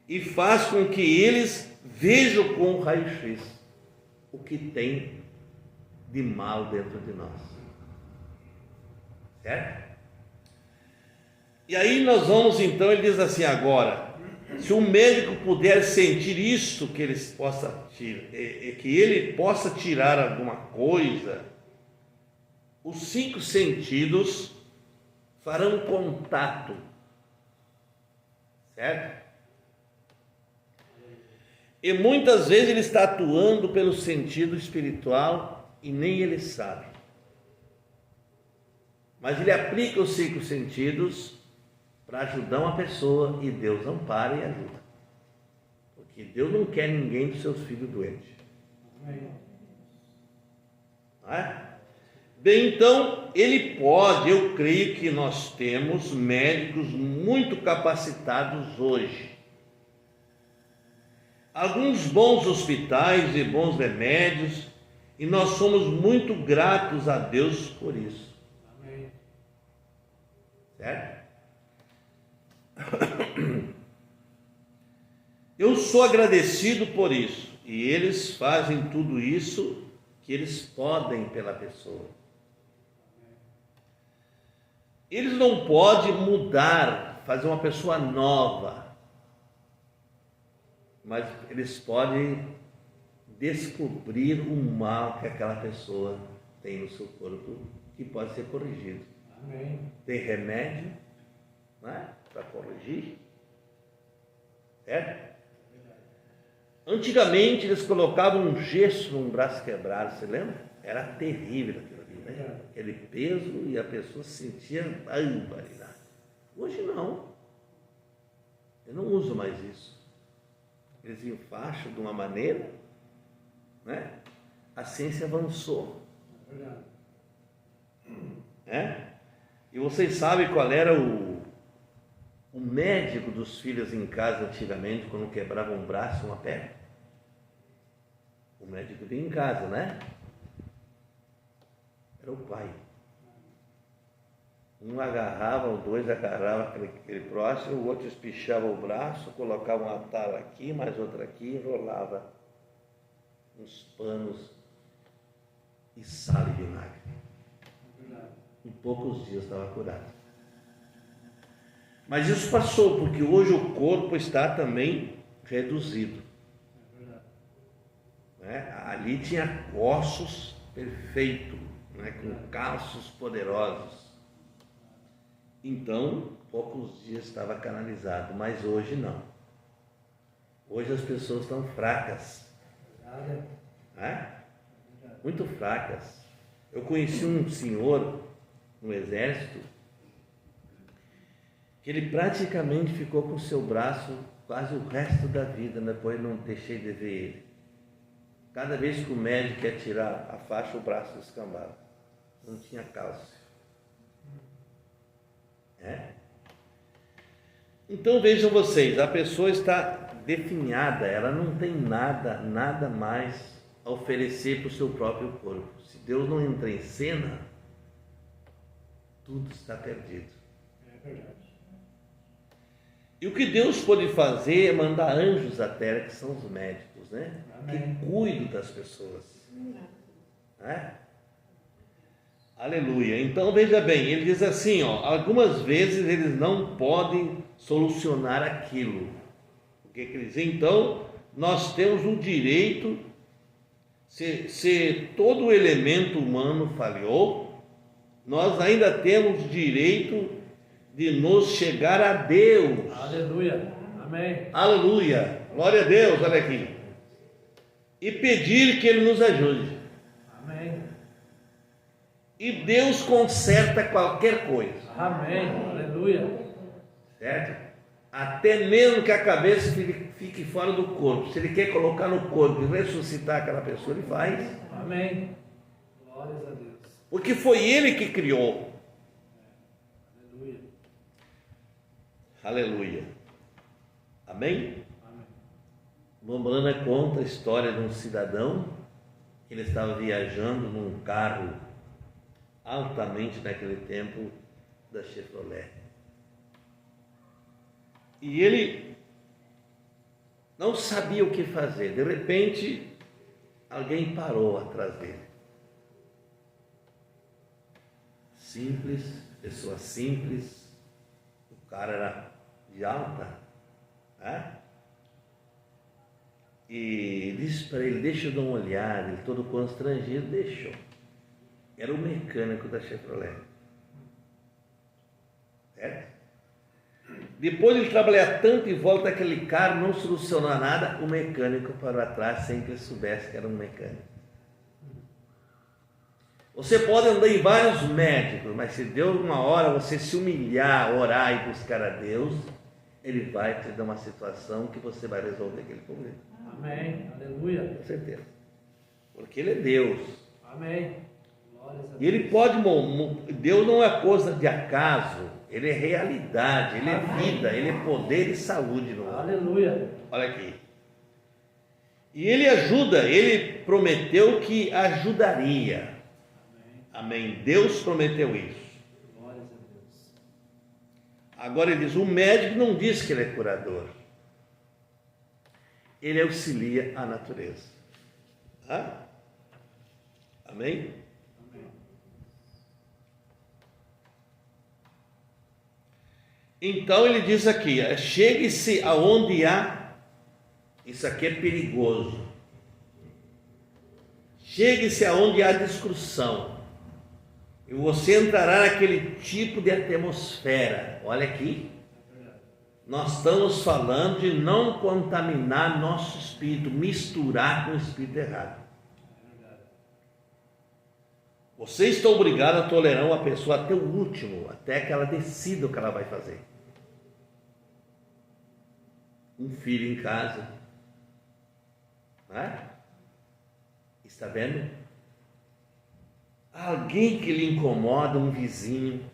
e faz com que eles vejam com o raio-x o que tem de mal dentro de nós. Certo? E aí nós vamos então, ele diz assim agora, se o médico puder sentir isto, que ele possa tirar alguma coisa, os 5 sentidos farão contato, certo? E muitas vezes ele está atuando pelo sentido espiritual e nem ele sabe. Mas ele aplica os 5 sentidos para ajudar uma pessoa e Deus ampara e ajuda. Porque Deus não quer ninguém dos seus filhos doentes. Não é? Bem, então, ele pode, eu creio que nós temos médicos muito capacitados hoje. Alguns bons hospitais e bons remédios, e nós somos muito gratos a Deus por isso. Amém. Certo? Eu sou agradecido por isso, e eles fazem tudo isso que eles podem pela pessoa. Eles não podem mudar, fazer uma pessoa nova, mas eles podem descobrir o mal que aquela pessoa tem no seu corpo, que pode ser corrigido. Amém. Tem remédio, né, para corrigir. Certo? Antigamente eles colocavam um gesso num braço quebrado, você lembra? Era terrível aquilo ali, né? Aquele peso, e a pessoa sentia barbaridade. Hoje não. Eu não uso mais isso. Eles enfaixam de uma maneira, né? A ciência avançou. É? E vocês sabem qual era o médico dos filhos em casa antigamente, quando quebrava um braço ou uma perna? O médico vinha em casa, né? Era o pai. Um agarrava, os 2 agarravam aquele próximo, o outro espichava o braço, colocava uma tala aqui, mais outra aqui, enrolava uns panos e sal e vinagre. Em poucos dias estava curado. Mas isso passou, porque hoje o corpo está também reduzido. Né? Ali tinha ossos perfeitos, né? Com calços poderosos. Então, poucos dias estava canalizado, mas hoje não. Hoje as pessoas estão fracas. Né? Muito fracas. Eu conheci um senhor no exército, que ele praticamente ficou com o seu braço quase o resto da vida, depois não deixei de ver ele. Cada vez que o médico ia tirar a faixa, o braço descambava. Não tinha cálcio. É? Então vejam vocês, a pessoa está definhada, ela não tem nada mais a oferecer para o seu próprio corpo. Se Deus não entra em cena, tudo está perdido. É verdade. E o que Deus pode fazer é mandar anjos à terra, que são os médicos, né? Amém. Que cuidam das pessoas. Né? Aleluia. Então veja bem, ele diz assim, ó, algumas vezes eles não podem solucionar aquilo. O que ele diz? Então nós temos o direito, se todo o elemento humano falhou, nós ainda temos direito de nos chegar a Deus. Aleluia. Amém. Aleluia. Glória a Deus, olha aqui. E pedir que Ele nos ajude. Amém. E Deus conserta qualquer coisa. Amém. Aleluia. Certo? Até mesmo que a cabeça fique fora do corpo. Se Ele quer colocar no corpo e ressuscitar aquela pessoa, Ele faz. Amém. Glórias a Deus. Porque foi Ele que criou. Aleluia. Aleluia. Amém? Amém. Mombrana conta a história de um cidadão. Ele estava viajando num carro altamente naquele tempo da Chevrolet. E ele não sabia o que fazer. De repente, alguém parou atrás dele. Simples, pessoa simples. O cara era de alta, né? E disse para ele, deixa eu dar uma olhada. Ele todo constrangido, deixou. Era o mecânico da Chevrolet. Certo? Depois de trabalhar tanto em volta daquele carro, não solucionou nada, o mecânico parou atrás sem que ele soubesse que era um mecânico. Você pode andar em vários médicos, mas se Deus uma hora você se humilhar, orar e buscar a Deus, Ele vai te dar uma situação que você vai resolver aquele problema. Amém. Aleluia. Com certeza. Porque Ele é Deus. Amém. Glórias a Deus. E Ele pode... Deus não é coisa de acaso. Ele é realidade, Ele é vida, Ele é poder e saúde no mundo. Aleluia. Olha aqui. E Ele ajuda, Ele prometeu que ajudaria. Amém. Deus prometeu isso. Glórias a Deus. Agora ele diz, o médico não diz que ele é curador. Ele auxilia a natureza. Ah? Amém? Amém. Então ele diz aqui, chegue-se aonde há, isso aqui é perigoso. Chegue-se aonde há discussão. E você entrará naquele tipo de atmosfera. Olha aqui. Nós estamos falando de não contaminar nosso espírito, misturar com o espírito errado. Você está obrigado a tolerar uma pessoa até o último, até que ela decida o que ela vai fazer. Um filho em casa, não é? Está vendo? Alguém que lhe incomoda, um vizinho.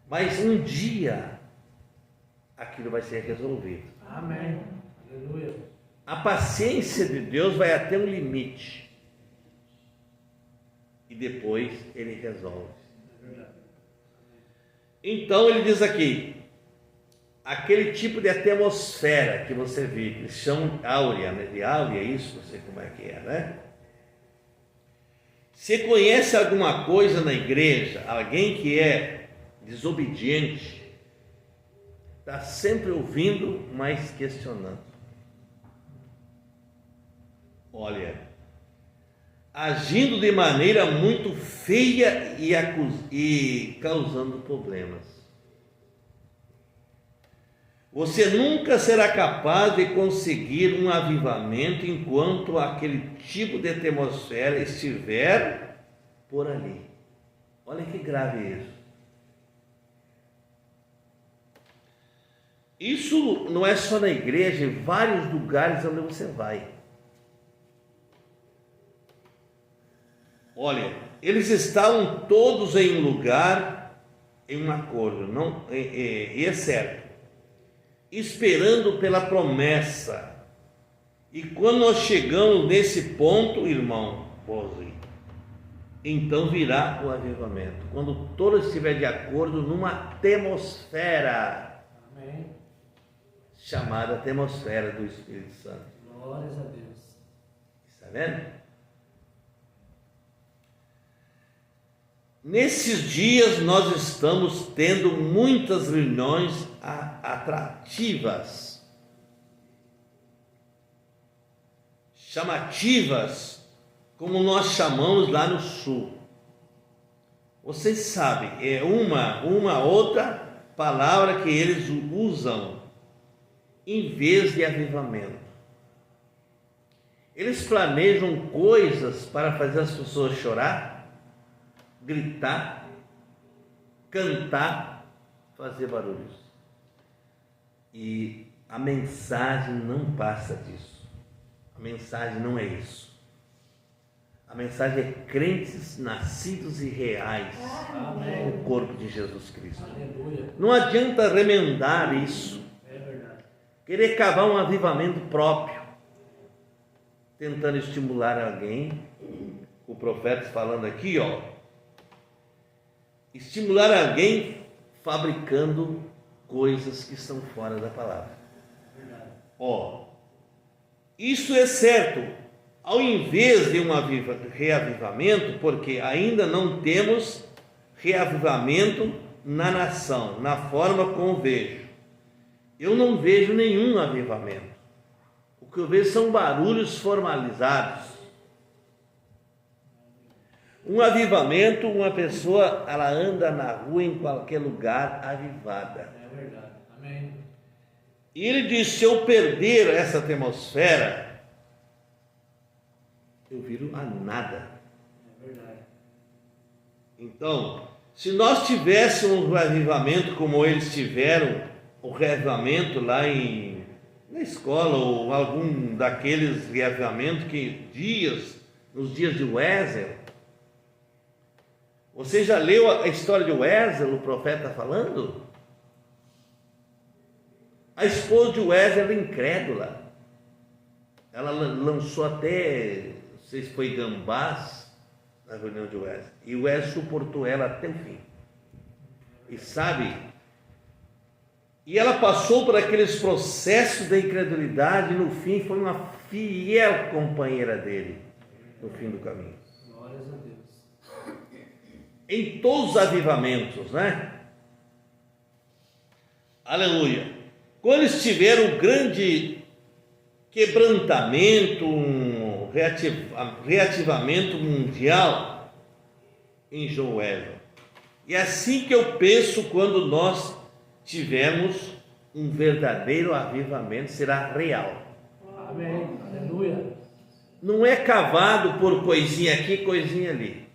Mas um dia aquilo vai ser resolvido. Amém. Aleluia. A paciência de Deus vai até um limite. E depois Ele resolve. É verdade. Então ele diz aqui, aquele tipo de atmosfera que você vive, eles chamam áurea, né? De áurea, isso, não sei como é que é, né? Você conhece alguma coisa na igreja, alguém que é desobediente, está sempre ouvindo, mas questionando. Olha, agindo de maneira muito feia e causando problemas. Você nunca será capaz de conseguir um avivamento enquanto aquele tipo de atmosfera estiver por ali. Olha que grave isso. Isso não é só na igreja, em vários lugares onde você vai. Olha, eles estavam todos em um lugar, em um acordo, não, e é certo, esperando pela promessa. E quando nós chegamos nesse ponto, irmão Bozi, então virá o avivamento. Quando todos estiverem de acordo numa atmosfera, Amém. chamada atmosfera do Espírito Santo. Glórias a Deus. Está vendo? nesses dias nós estamos tendo muitas reuniões atrativas, chamativas, como nós chamamos lá no sul. Vocês sabem, é uma outra palavra que eles usam em vez de avivamento. Eles planejam coisas para fazer as pessoas chorar, gritar, cantar, fazer barulhos. E a mensagem não passa disso. A mensagem não é isso. A mensagem é crentes nascidos e reais no corpo de Jesus Cristo. Aleluia. Não adianta remendar isso, É verdade. querer cavar um avivamento próprio, tentando estimular alguém. O profeta falando aqui, estimular alguém fabricando coisas que estão fora da palavra. Verdade. Isso é certo. Ao invés de um reavivamento, porque ainda não temos reavivamento na nação, na forma como vejo. Eu não vejo nenhum avivamento. O que eu vejo são barulhos formalizados. Um avivamento, uma pessoa, ela anda na rua, em qualquer lugar, avivada. É verdade. Amém. E ele diz, se eu perder essa atmosfera, eu viro a nada. É verdade. Então, se nós tivéssemos um reavivamento como eles tiveram, o reavivamento lá na escola, ou algum daqueles reavivamentos nos dias de Wesley, você já leu a história de Wesley, o profeta falando? A esposa de Wesley era incrédula. Ela lançou até, não sei se foi gambás, na reunião de Wesley. E Wesley suportou ela até o fim. E sabe, e ela passou por aqueles processos da incredulidade e no fim foi uma fiel companheira dele, no fim do caminho. Glórias a Deus. Em todos os avivamentos, né? Aleluia. Quando eles tiveram um grande quebrantamento, um reativamento mundial em Joel. E é assim que eu penso quando nós tivermos um verdadeiro avivamento, será real. Amém. Aleluia. Não é cavado por coisinha aqui, coisinha ali.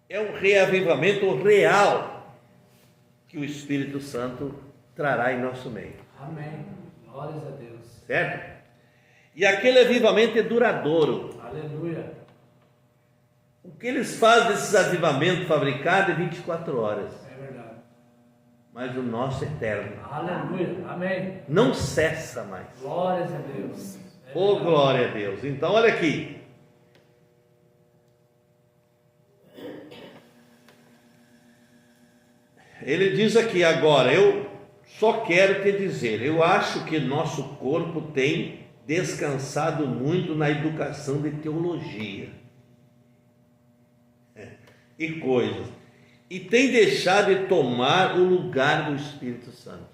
É um reavivamento real que o Espírito Santo trará em nosso meio. Amém. Glórias a Deus. Certo? E aquele avivamento é duradouro. Aleluia. O que eles fazem desses avivamentos fabricados é 24 horas. É verdade. Mas o nosso é eterno. Aleluia. Amém. Não cessa mais. Glórias a Deus. É Oh, verdade. glória a Deus. Então, olha aqui. Ele diz aqui agora, eu só quero te dizer, eu acho que nosso corpo tem descansado muito na educação de teologia e coisas, e tem deixado de tomar o lugar do Espírito Santo.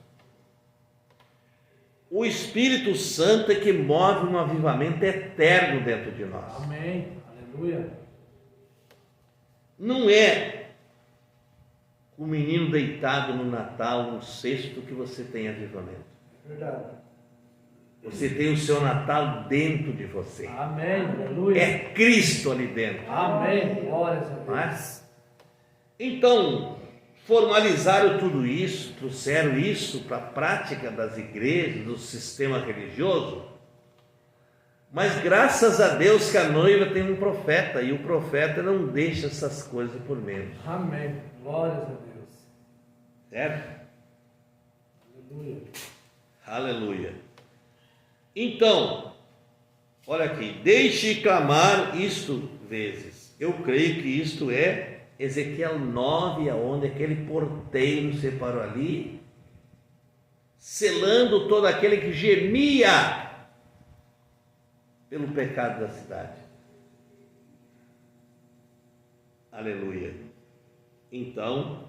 O Espírito Santo é que move um avivamento eterno dentro de nós. Amém. Aleluia. Não é o menino deitado no Natal, no cesto, que você tem avivamento. Verdade. Você tem o seu Natal dentro de você. Amém. Aleluia. É Cristo ali dentro. Amém. Glórias a Deus. Mas, então, formalizaram tudo isso, trouxeram isso para a prática das igrejas, do sistema religioso. Mas graças a Deus que a noiva tem um profeta, e o profeta não deixa essas coisas por menos. Amém. Glórias a Deus. Certo? Aleluia. Aleluia. Então, olha aqui, deixe clamar isto vezes. Eu creio que isto é Ezequiel 9, aonde aquele porteiro se parou ali, selando todo aquele que gemia pelo pecado da cidade. Aleluia. Então,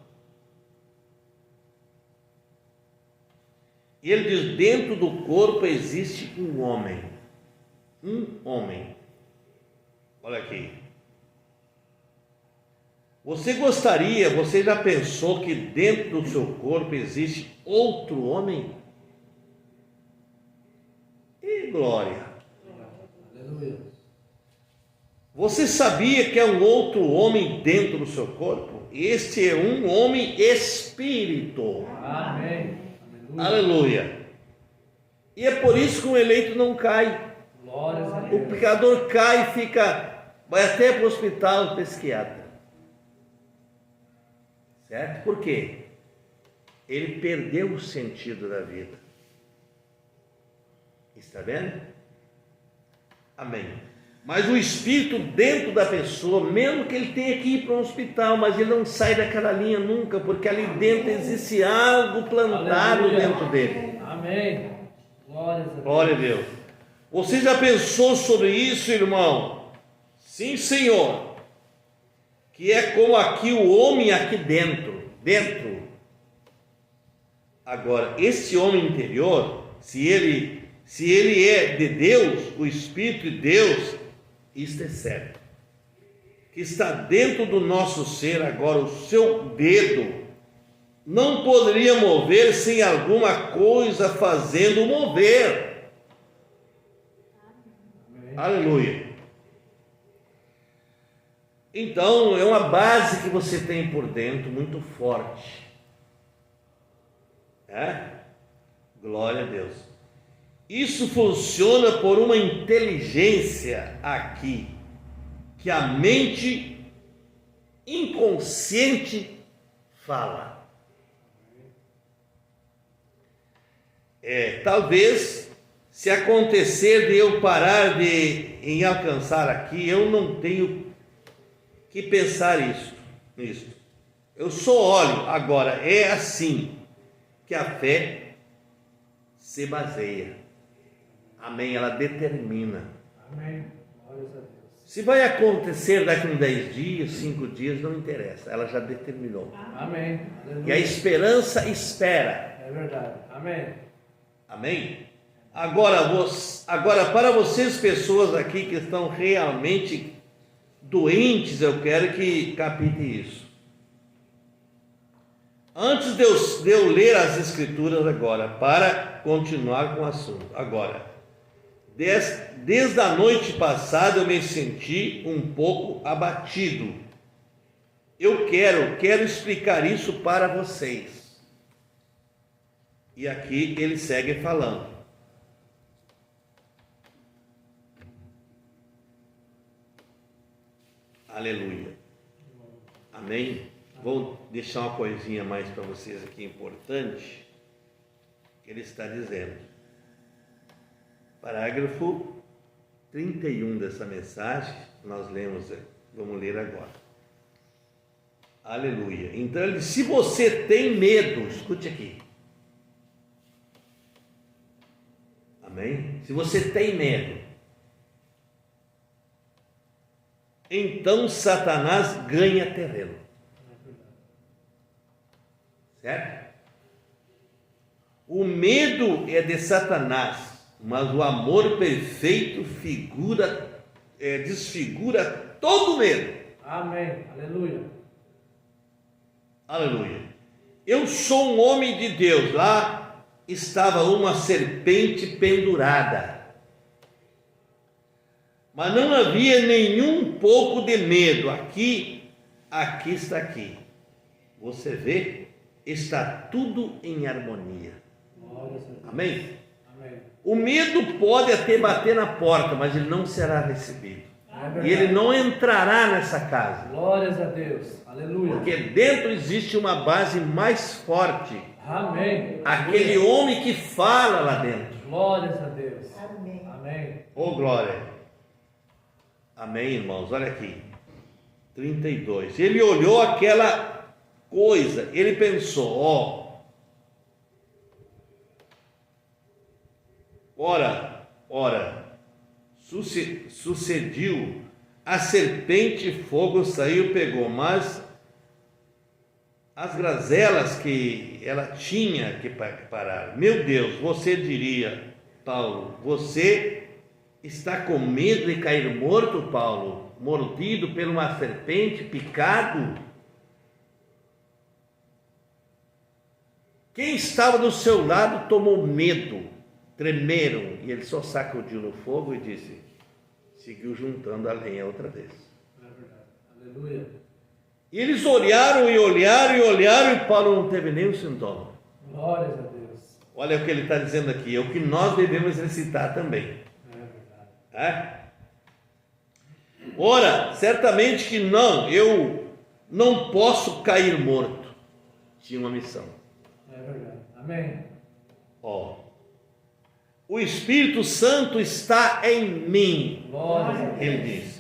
ele diz: dentro do corpo existe um homem. Um homem. Olha aqui. Você já pensou que dentro do seu corpo existe outro homem? E glória! Aleluia. Você sabia que é um outro homem dentro do seu corpo? Este é um homem espírito. Amém. Aleluia. E é por isso que um eleito não cai. Glórias a O Deus. pecador cai e vai até para o hospital psiquiatra. Certo? Por quê? Ele perdeu o sentido da vida. Está vendo? Amém. Mas o espírito dentro da pessoa, mesmo que ele tenha que ir para um hospital, mas ele não sai daquela linha nunca, porque ali dentro existe algo plantado Aleluia. dentro dele. Amém. Glórias a Deus. Glória a Deus. Você já pensou sobre isso, irmão? Sim, Senhor. Que é como aqui o homem aqui dentro. Agora, esse homem interior, se ele é de Deus, o Espírito de Deus, isto é certo. Que está dentro do nosso ser agora, o seu dedo não poderia mover sem alguma coisa fazendo mover. Amém. Aleluia. Então, é uma base que você tem por dentro muito forte. Glória a Deus. Isso funciona por uma inteligência aqui, que a mente inconsciente fala. Talvez, se acontecer de eu parar em alcançar aqui, eu não tenho que pensar nisso. Eu só olho. Agora, é assim que a fé se baseia. Amém? Ela determina. Amém. Glórias a Deus. Se vai acontecer daqui a 10 dias, 5 dias, não interessa. Ela já determinou. Amém. Aleluia. E a esperança espera. É verdade. Amém. Amém? Agora, para vocês, pessoas aqui que estão realmente doentes, eu quero que capite isso. Antes de eu ler as Escrituras agora, para continuar com o assunto. Agora, desde a noite passada eu me senti um pouco abatido. Eu quero explicar isso para vocês. E aqui ele segue falando. Aleluia. Amém? Vou deixar uma coisinha mais para vocês aqui importante. Ele está dizendo. Parágrafo 31 dessa mensagem, nós lemos, vamos ler agora. Aleluia. Então ele diz, se você tem medo, escute aqui. Amém? Se você tem medo, então Satanás ganha terreno. Certo? O medo é de Satanás, mas o amor perfeito desfigura todo medo. Amém. Aleluia. Aleluia. Eu sou um homem de Deus. Lá estava uma serpente pendurada, mas não havia nenhum pouco de medo. Aqui está aqui. Você vê? Está tudo em harmonia. Glórias a Deus. Amém? Amém. O medo pode até bater na porta, mas ele não será recebido. É verdade. E ele não entrará nessa casa. Glórias a Deus. Aleluia. Porque dentro existe uma base mais forte. Amém. Aquele Aleluia. homem que fala lá dentro. Glórias a Deus. Amém. Amém. Oh, glória. Amém, irmãos. Olha aqui. 32. Ele olhou aquela coisa. Ele pensou, ora, sucediu, a serpente fogo saiu, pegou, mas as grazelas que ela tinha que parar. Meu Deus, você diria, Paulo, você está com medo de cair morto, Paulo? Mordido por uma serpente, picado? Quem estava do seu lado tomou medo, tremeram, e ele só sacudiu no fogo e disse, seguiu juntando a lenha outra vez. É verdade. Aleluia. E eles olharam e olharam e olharam, e Paulo não teve nenhum sintoma. Glórias a Deus. Olha o que ele está dizendo aqui, é o que nós devemos recitar também. É verdade. Ora, certamente que não, eu não posso cair morto. Tinha uma missão. É verdade. Amém. O Espírito Santo está em mim, Glórias a Deus. ele disse.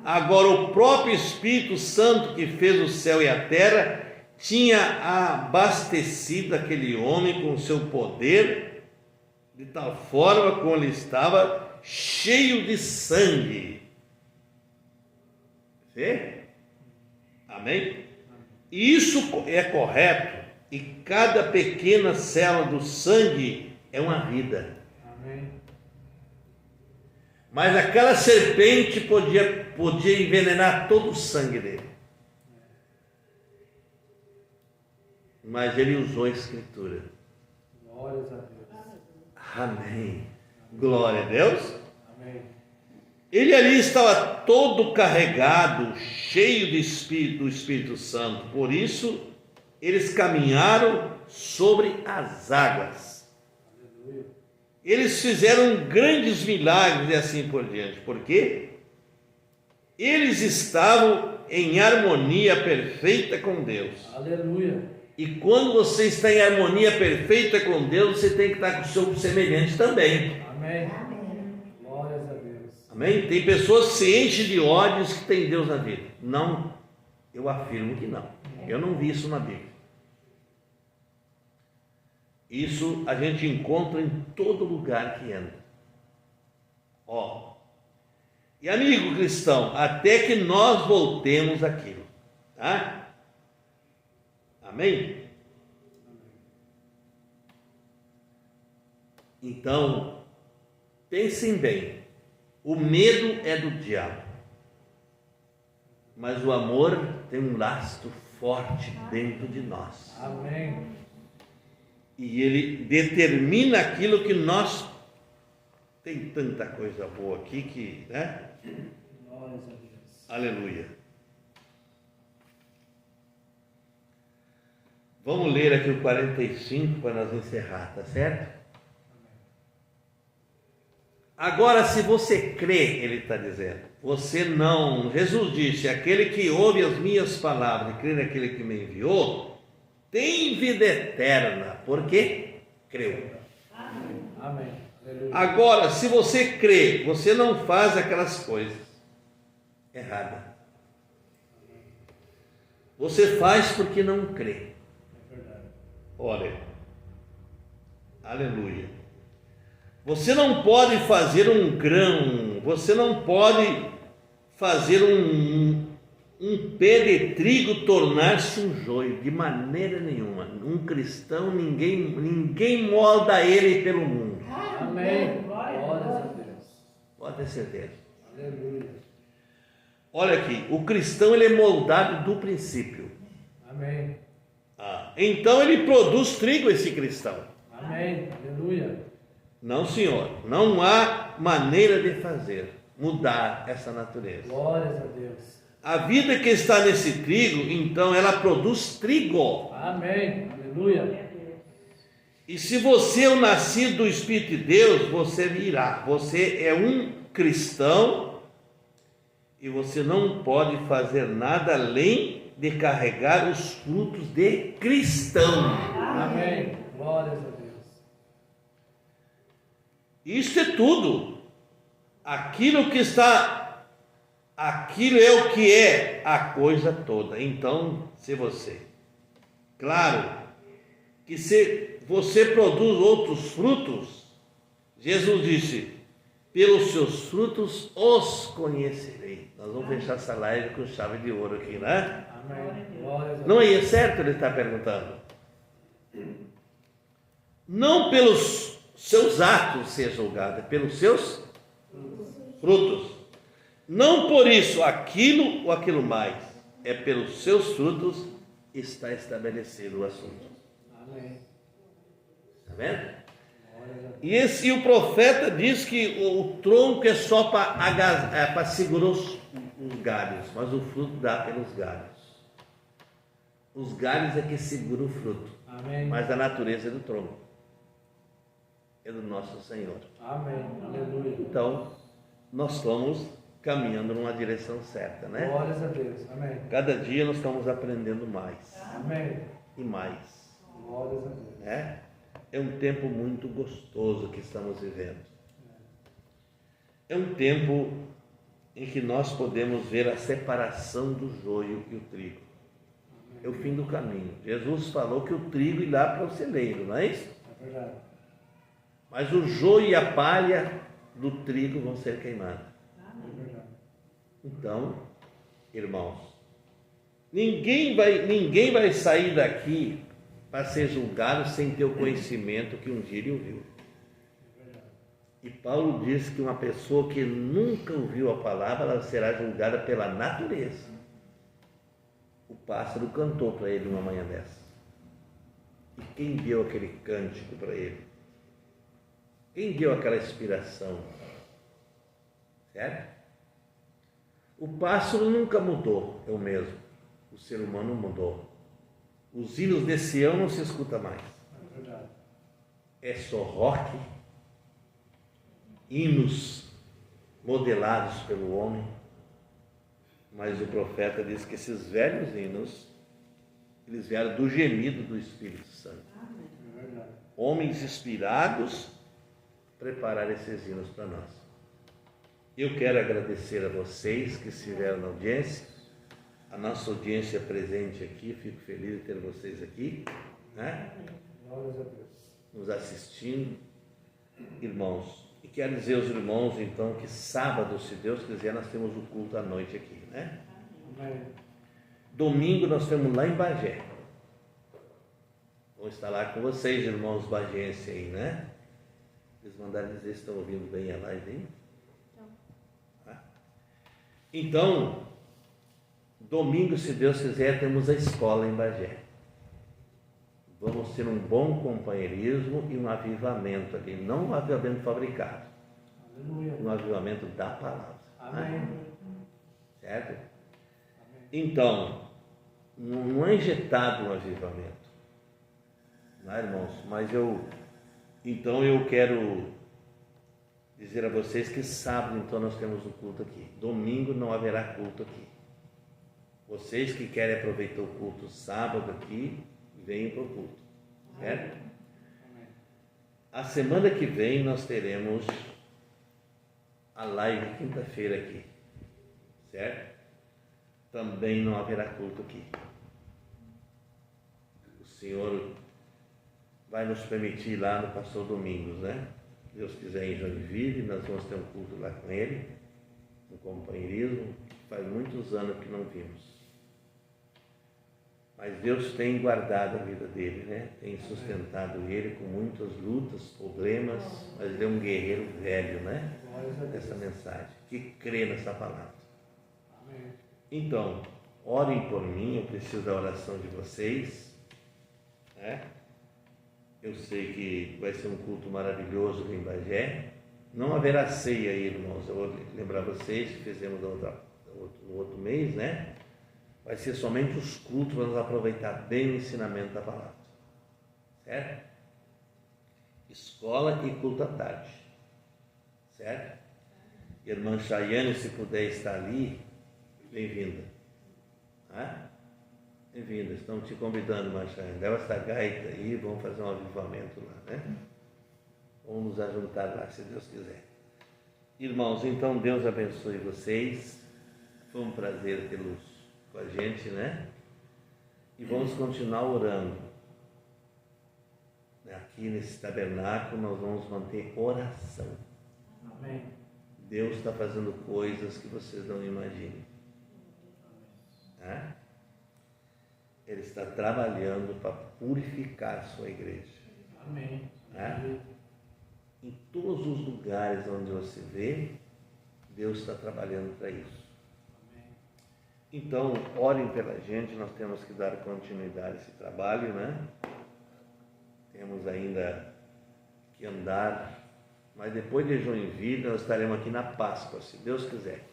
Agora o próprio Espírito Santo que fez o céu e a terra tinha abastecido aquele homem com o seu poder, de tal forma como ele estava cheio de sangue. Vê? Amém? E isso é correto, e cada pequena célula do sangue é uma vida. Amém. Mas aquela serpente podia envenenar todo o sangue dele. Mas ele usou a Escritura. Glórias a Deus. Amém. Glória a Deus. Amém. Ele ali estava todo carregado, cheio do Espírito Santo. Por isso, eles caminharam sobre as águas. Aleluia. Eles fizeram grandes milagres e assim por diante. Por quê? Eles estavam em harmonia perfeita com Deus. Aleluia. E quando você está em harmonia perfeita com Deus, você tem que estar com o seu semelhante também. Amém. Glórias a Deus. Amém? Tem pessoas que se enchem de ódios que tem Deus na vida. Não, eu afirmo que não. Eu não vi isso na Bíblia. Isso a gente encontra em todo lugar que anda. E amigo cristão, até que nós voltemos àquilo, tá? Amém? Então, pensem bem, o medo é do diabo, mas o amor tem um lastro forte dentro de nós. Amém. E ele determina aquilo que nós... Tem tanta coisa boa aqui que, né? Glórias a Deus. Aleluia. Vamos ler aqui o 45 para nós encerrar, tá certo? Agora, se você crê, ele está dizendo, você não... Jesus disse, aquele que ouve as minhas palavras e crê naquele que me enviou, tem vida eterna, porque creu. Amém. Aleluia. Agora, se você crê, você não faz aquelas coisas erradas. Você faz porque não crê. É verdade. Olha, aleluia. Você não pode fazer um grão, você não pode fazer um pé de trigo tornar-se um joio, de maneira nenhuma. Um cristão, ninguém molda ele pelo mundo. Amém. Glórias a Deus. Pode ter certeza. Aleluia. Olha aqui, o cristão ele é moldado do princípio. Amém. Então ele produz trigo, esse cristão. Amém. Aleluia. Não, senhor, não há maneira de mudar essa natureza. Glórias a Deus. A vida que está nesse trigo, então ela produz trigo. Amém. Aleluia. E se você é o nascido do Espírito de Deus, você virá. Você é um cristão e você não pode fazer nada além de carregar os frutos de cristão. Amém. Glórias a Deus. Isso é tudo. Aquilo é o que é a coisa toda. Então, se você, claro, que se você produz outros frutos, Jesus disse, pelos seus frutos os conhecerei. Nós vamos fechar essa live com chave de ouro aqui, né? Amém. Glórias a Deus. Não é certo? Ele está perguntando. Não pelos seus atos ser julgado, é pelos seus frutos. Não por isso aquilo ou aquilo mais, é pelos seus frutos está estabelecido o assunto. Amém. Está vendo? Glórias a Deus. E o profeta diz que o tronco é só para segurar os galhos, mas o fruto dá pelos galhos. Os galhos é que seguram o fruto, Amém. mas a natureza é do tronco, é do nosso Senhor. Amém. Aleluia. Então, nós estamos caminhando numa direção certa, né? Glórias a Deus. Amém. Cada dia nós estamos aprendendo mais Amém. e mais, Glórias a Deus. né? É um tempo muito gostoso que estamos vivendo. É um tempo em que nós podemos ver a separação do joio e o trigo. É o fim do caminho. Jesus falou que o trigo irá para o celeiro, não é isso? É verdade. Mas o joio e a palha do trigo vão ser queimados. É verdade. Então, irmãos, ninguém vai sair daqui para ser julgado sem ter o conhecimento que um dia ele ouviu. É verdade. E Paulo diz que uma pessoa que nunca ouviu a palavra, ela será julgada pela natureza. O pássaro cantou para ele uma manhã dessa. E quem deu aquele cântico para ele? Quem deu aquela inspiração? Certo? O pássaro nunca mudou, é o mesmo. O ser humano mudou. Os hinos de Sião não se escuta mais. É verdade. É só rock, hinos modelados pelo homem. Mas o profeta diz que esses velhos hinos, eles vieram do gemido do Espírito Santo. É verdade. Homens inspirados prepararam esses hinos para nós. Eu quero agradecer a vocês que estiveram na audiência, a nossa audiência presente aqui, fico feliz de ter vocês aqui, né? Glórias a Deus. Nos assistindo, irmãos. E quero dizer aos irmãos, então, que sábado, se Deus quiser, nós temos o culto à noite aqui, né? Amém. Domingo nós estamos lá em Bagé. Vou estar lá com vocês, irmãos bagenses aí, né? Eles mandaram dizer se estão ouvindo bem a live aí? Tá? Então, domingo, se Deus quiser, temos a escola em Bagé. Vamos ter um bom companheirismo e um avivamento ali, não um avivamento fabricado, Aleluia. um avivamento da palavra. Amém. Certo? Amém. Então, não é injetado um avivamento, não é, irmãos? Mas eu quero dizer a vocês que sábado, então, nós temos um culto aqui. Domingo não haverá culto aqui. Vocês que querem aproveitar o culto sábado aqui, venham para o culto, certo? Amém. A semana que vem nós teremos a live quinta-feira aqui, certo? Também não haverá culto aqui. O Senhor vai nos permitir ir lá no Pastor Domingos, né? Se Deus quiser, em Joinville, nós vamos ter um culto lá com ele, um companheirismo, faz muitos anos que não vimos. Mas Deus tem guardado a vida dele, né? Tem sustentado ele com muitas lutas, problemas, mas ele é um guerreiro velho, né? Glórias a Deus. Essa mensagem, que crê nessa palavra. Amém. Então, orem por mim, eu preciso da oração de vocês, né? Eu sei que vai ser um culto maravilhoso em Bagé. Não haverá ceia aí, irmãos. Eu vou lembrar vocês que fizemos no outro mês, né? Vai ser somente os cultos, vamos aproveitar bem o ensinamento da palavra. Certo? Escola e culto à tarde. Certo? Irmã Chayane, se puder estar ali, bem-vinda. Tá? Bem-vinda. Estamos te convidando, irmã Chayane. Leva essa gaita aí, vamos fazer um avivamento lá, né? Vamos nos ajuntar lá, se Deus quiser. Irmãos, então Deus abençoe vocês. Foi um prazer tê-los com a gente, né? E vamos continuar orando. Aqui nesse tabernáculo nós vamos manter oração. Amém. Deus está fazendo coisas que vocês não imaginam. Né? Ele está trabalhando para purificar a sua igreja. Amém. Né? Em todos os lugares onde você vê, Deus está trabalhando para isso. Então, orem pela gente, nós temos que dar continuidade a esse trabalho, né? Temos ainda que andar, mas depois de Joinville nós estaremos aqui na Páscoa, se Deus quiser.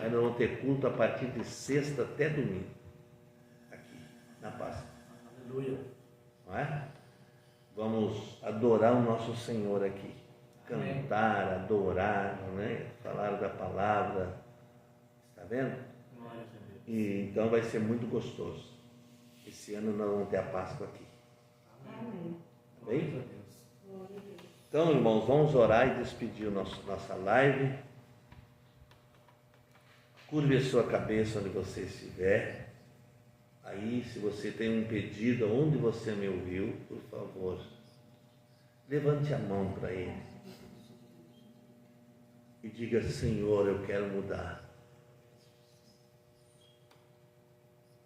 Aí nós vamos ter culto a partir de sexta até domingo, aqui na Páscoa. Aleluia. Não é? Vamos adorar o nosso Senhor aqui, cantar, adorar, não é? Falar da palavra, está vendo? E então vai ser muito gostoso. Esse ano nós vamos ter a Páscoa aqui. Amém. Bem? Então, irmãos, vamos orar e despedir nossa live. Curve a sua cabeça onde você estiver. Aí, se você tem um pedido onde você me ouviu, por favor, levante a mão para Ele e diga: Senhor, eu quero mudar.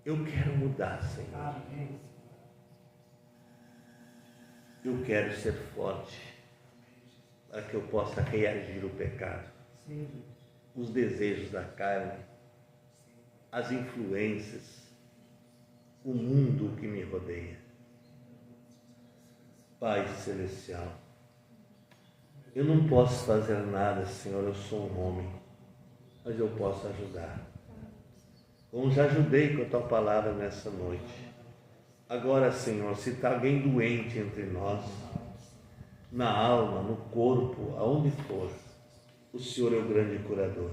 Eu quero mudar, Senhor. Amém. Eu quero ser forte para que eu possa reagir ao pecado, Sim. os desejos da carne, as influências, o mundo que me rodeia. Pai Celestial, eu não posso fazer nada, Senhor, eu sou um homem, mas eu posso ajudar. Como já ajudei com a Tua palavra nessa noite. Agora, Senhor, se está alguém doente entre nós, na alma, no corpo, aonde for, o Senhor é o grande curador.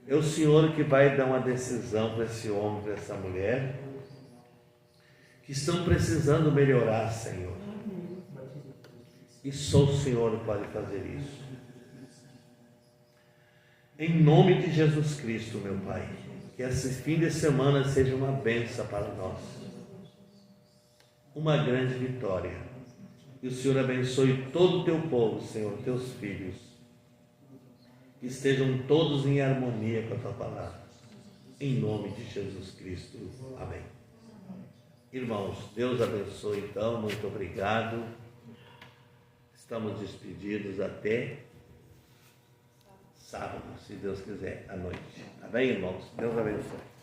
É o Senhor que vai dar uma decisão para esse homem, para essa mulher, que estão precisando melhorar, Senhor. E só o Senhor pode fazer isso. Em nome de Jesus Cristo, meu Pai, que esse fim de semana seja uma bênção para nós. Uma grande vitória. Que o Senhor abençoe todo o Teu povo, Senhor, Teus filhos. Que estejam todos em harmonia com a Tua palavra. Em nome de Jesus Cristo. Amém. Irmãos, Deus abençoe então, muito obrigado. Estamos despedidos até sábado, se Deus quiser, à noite. Amém, irmãos? Deus abençoe.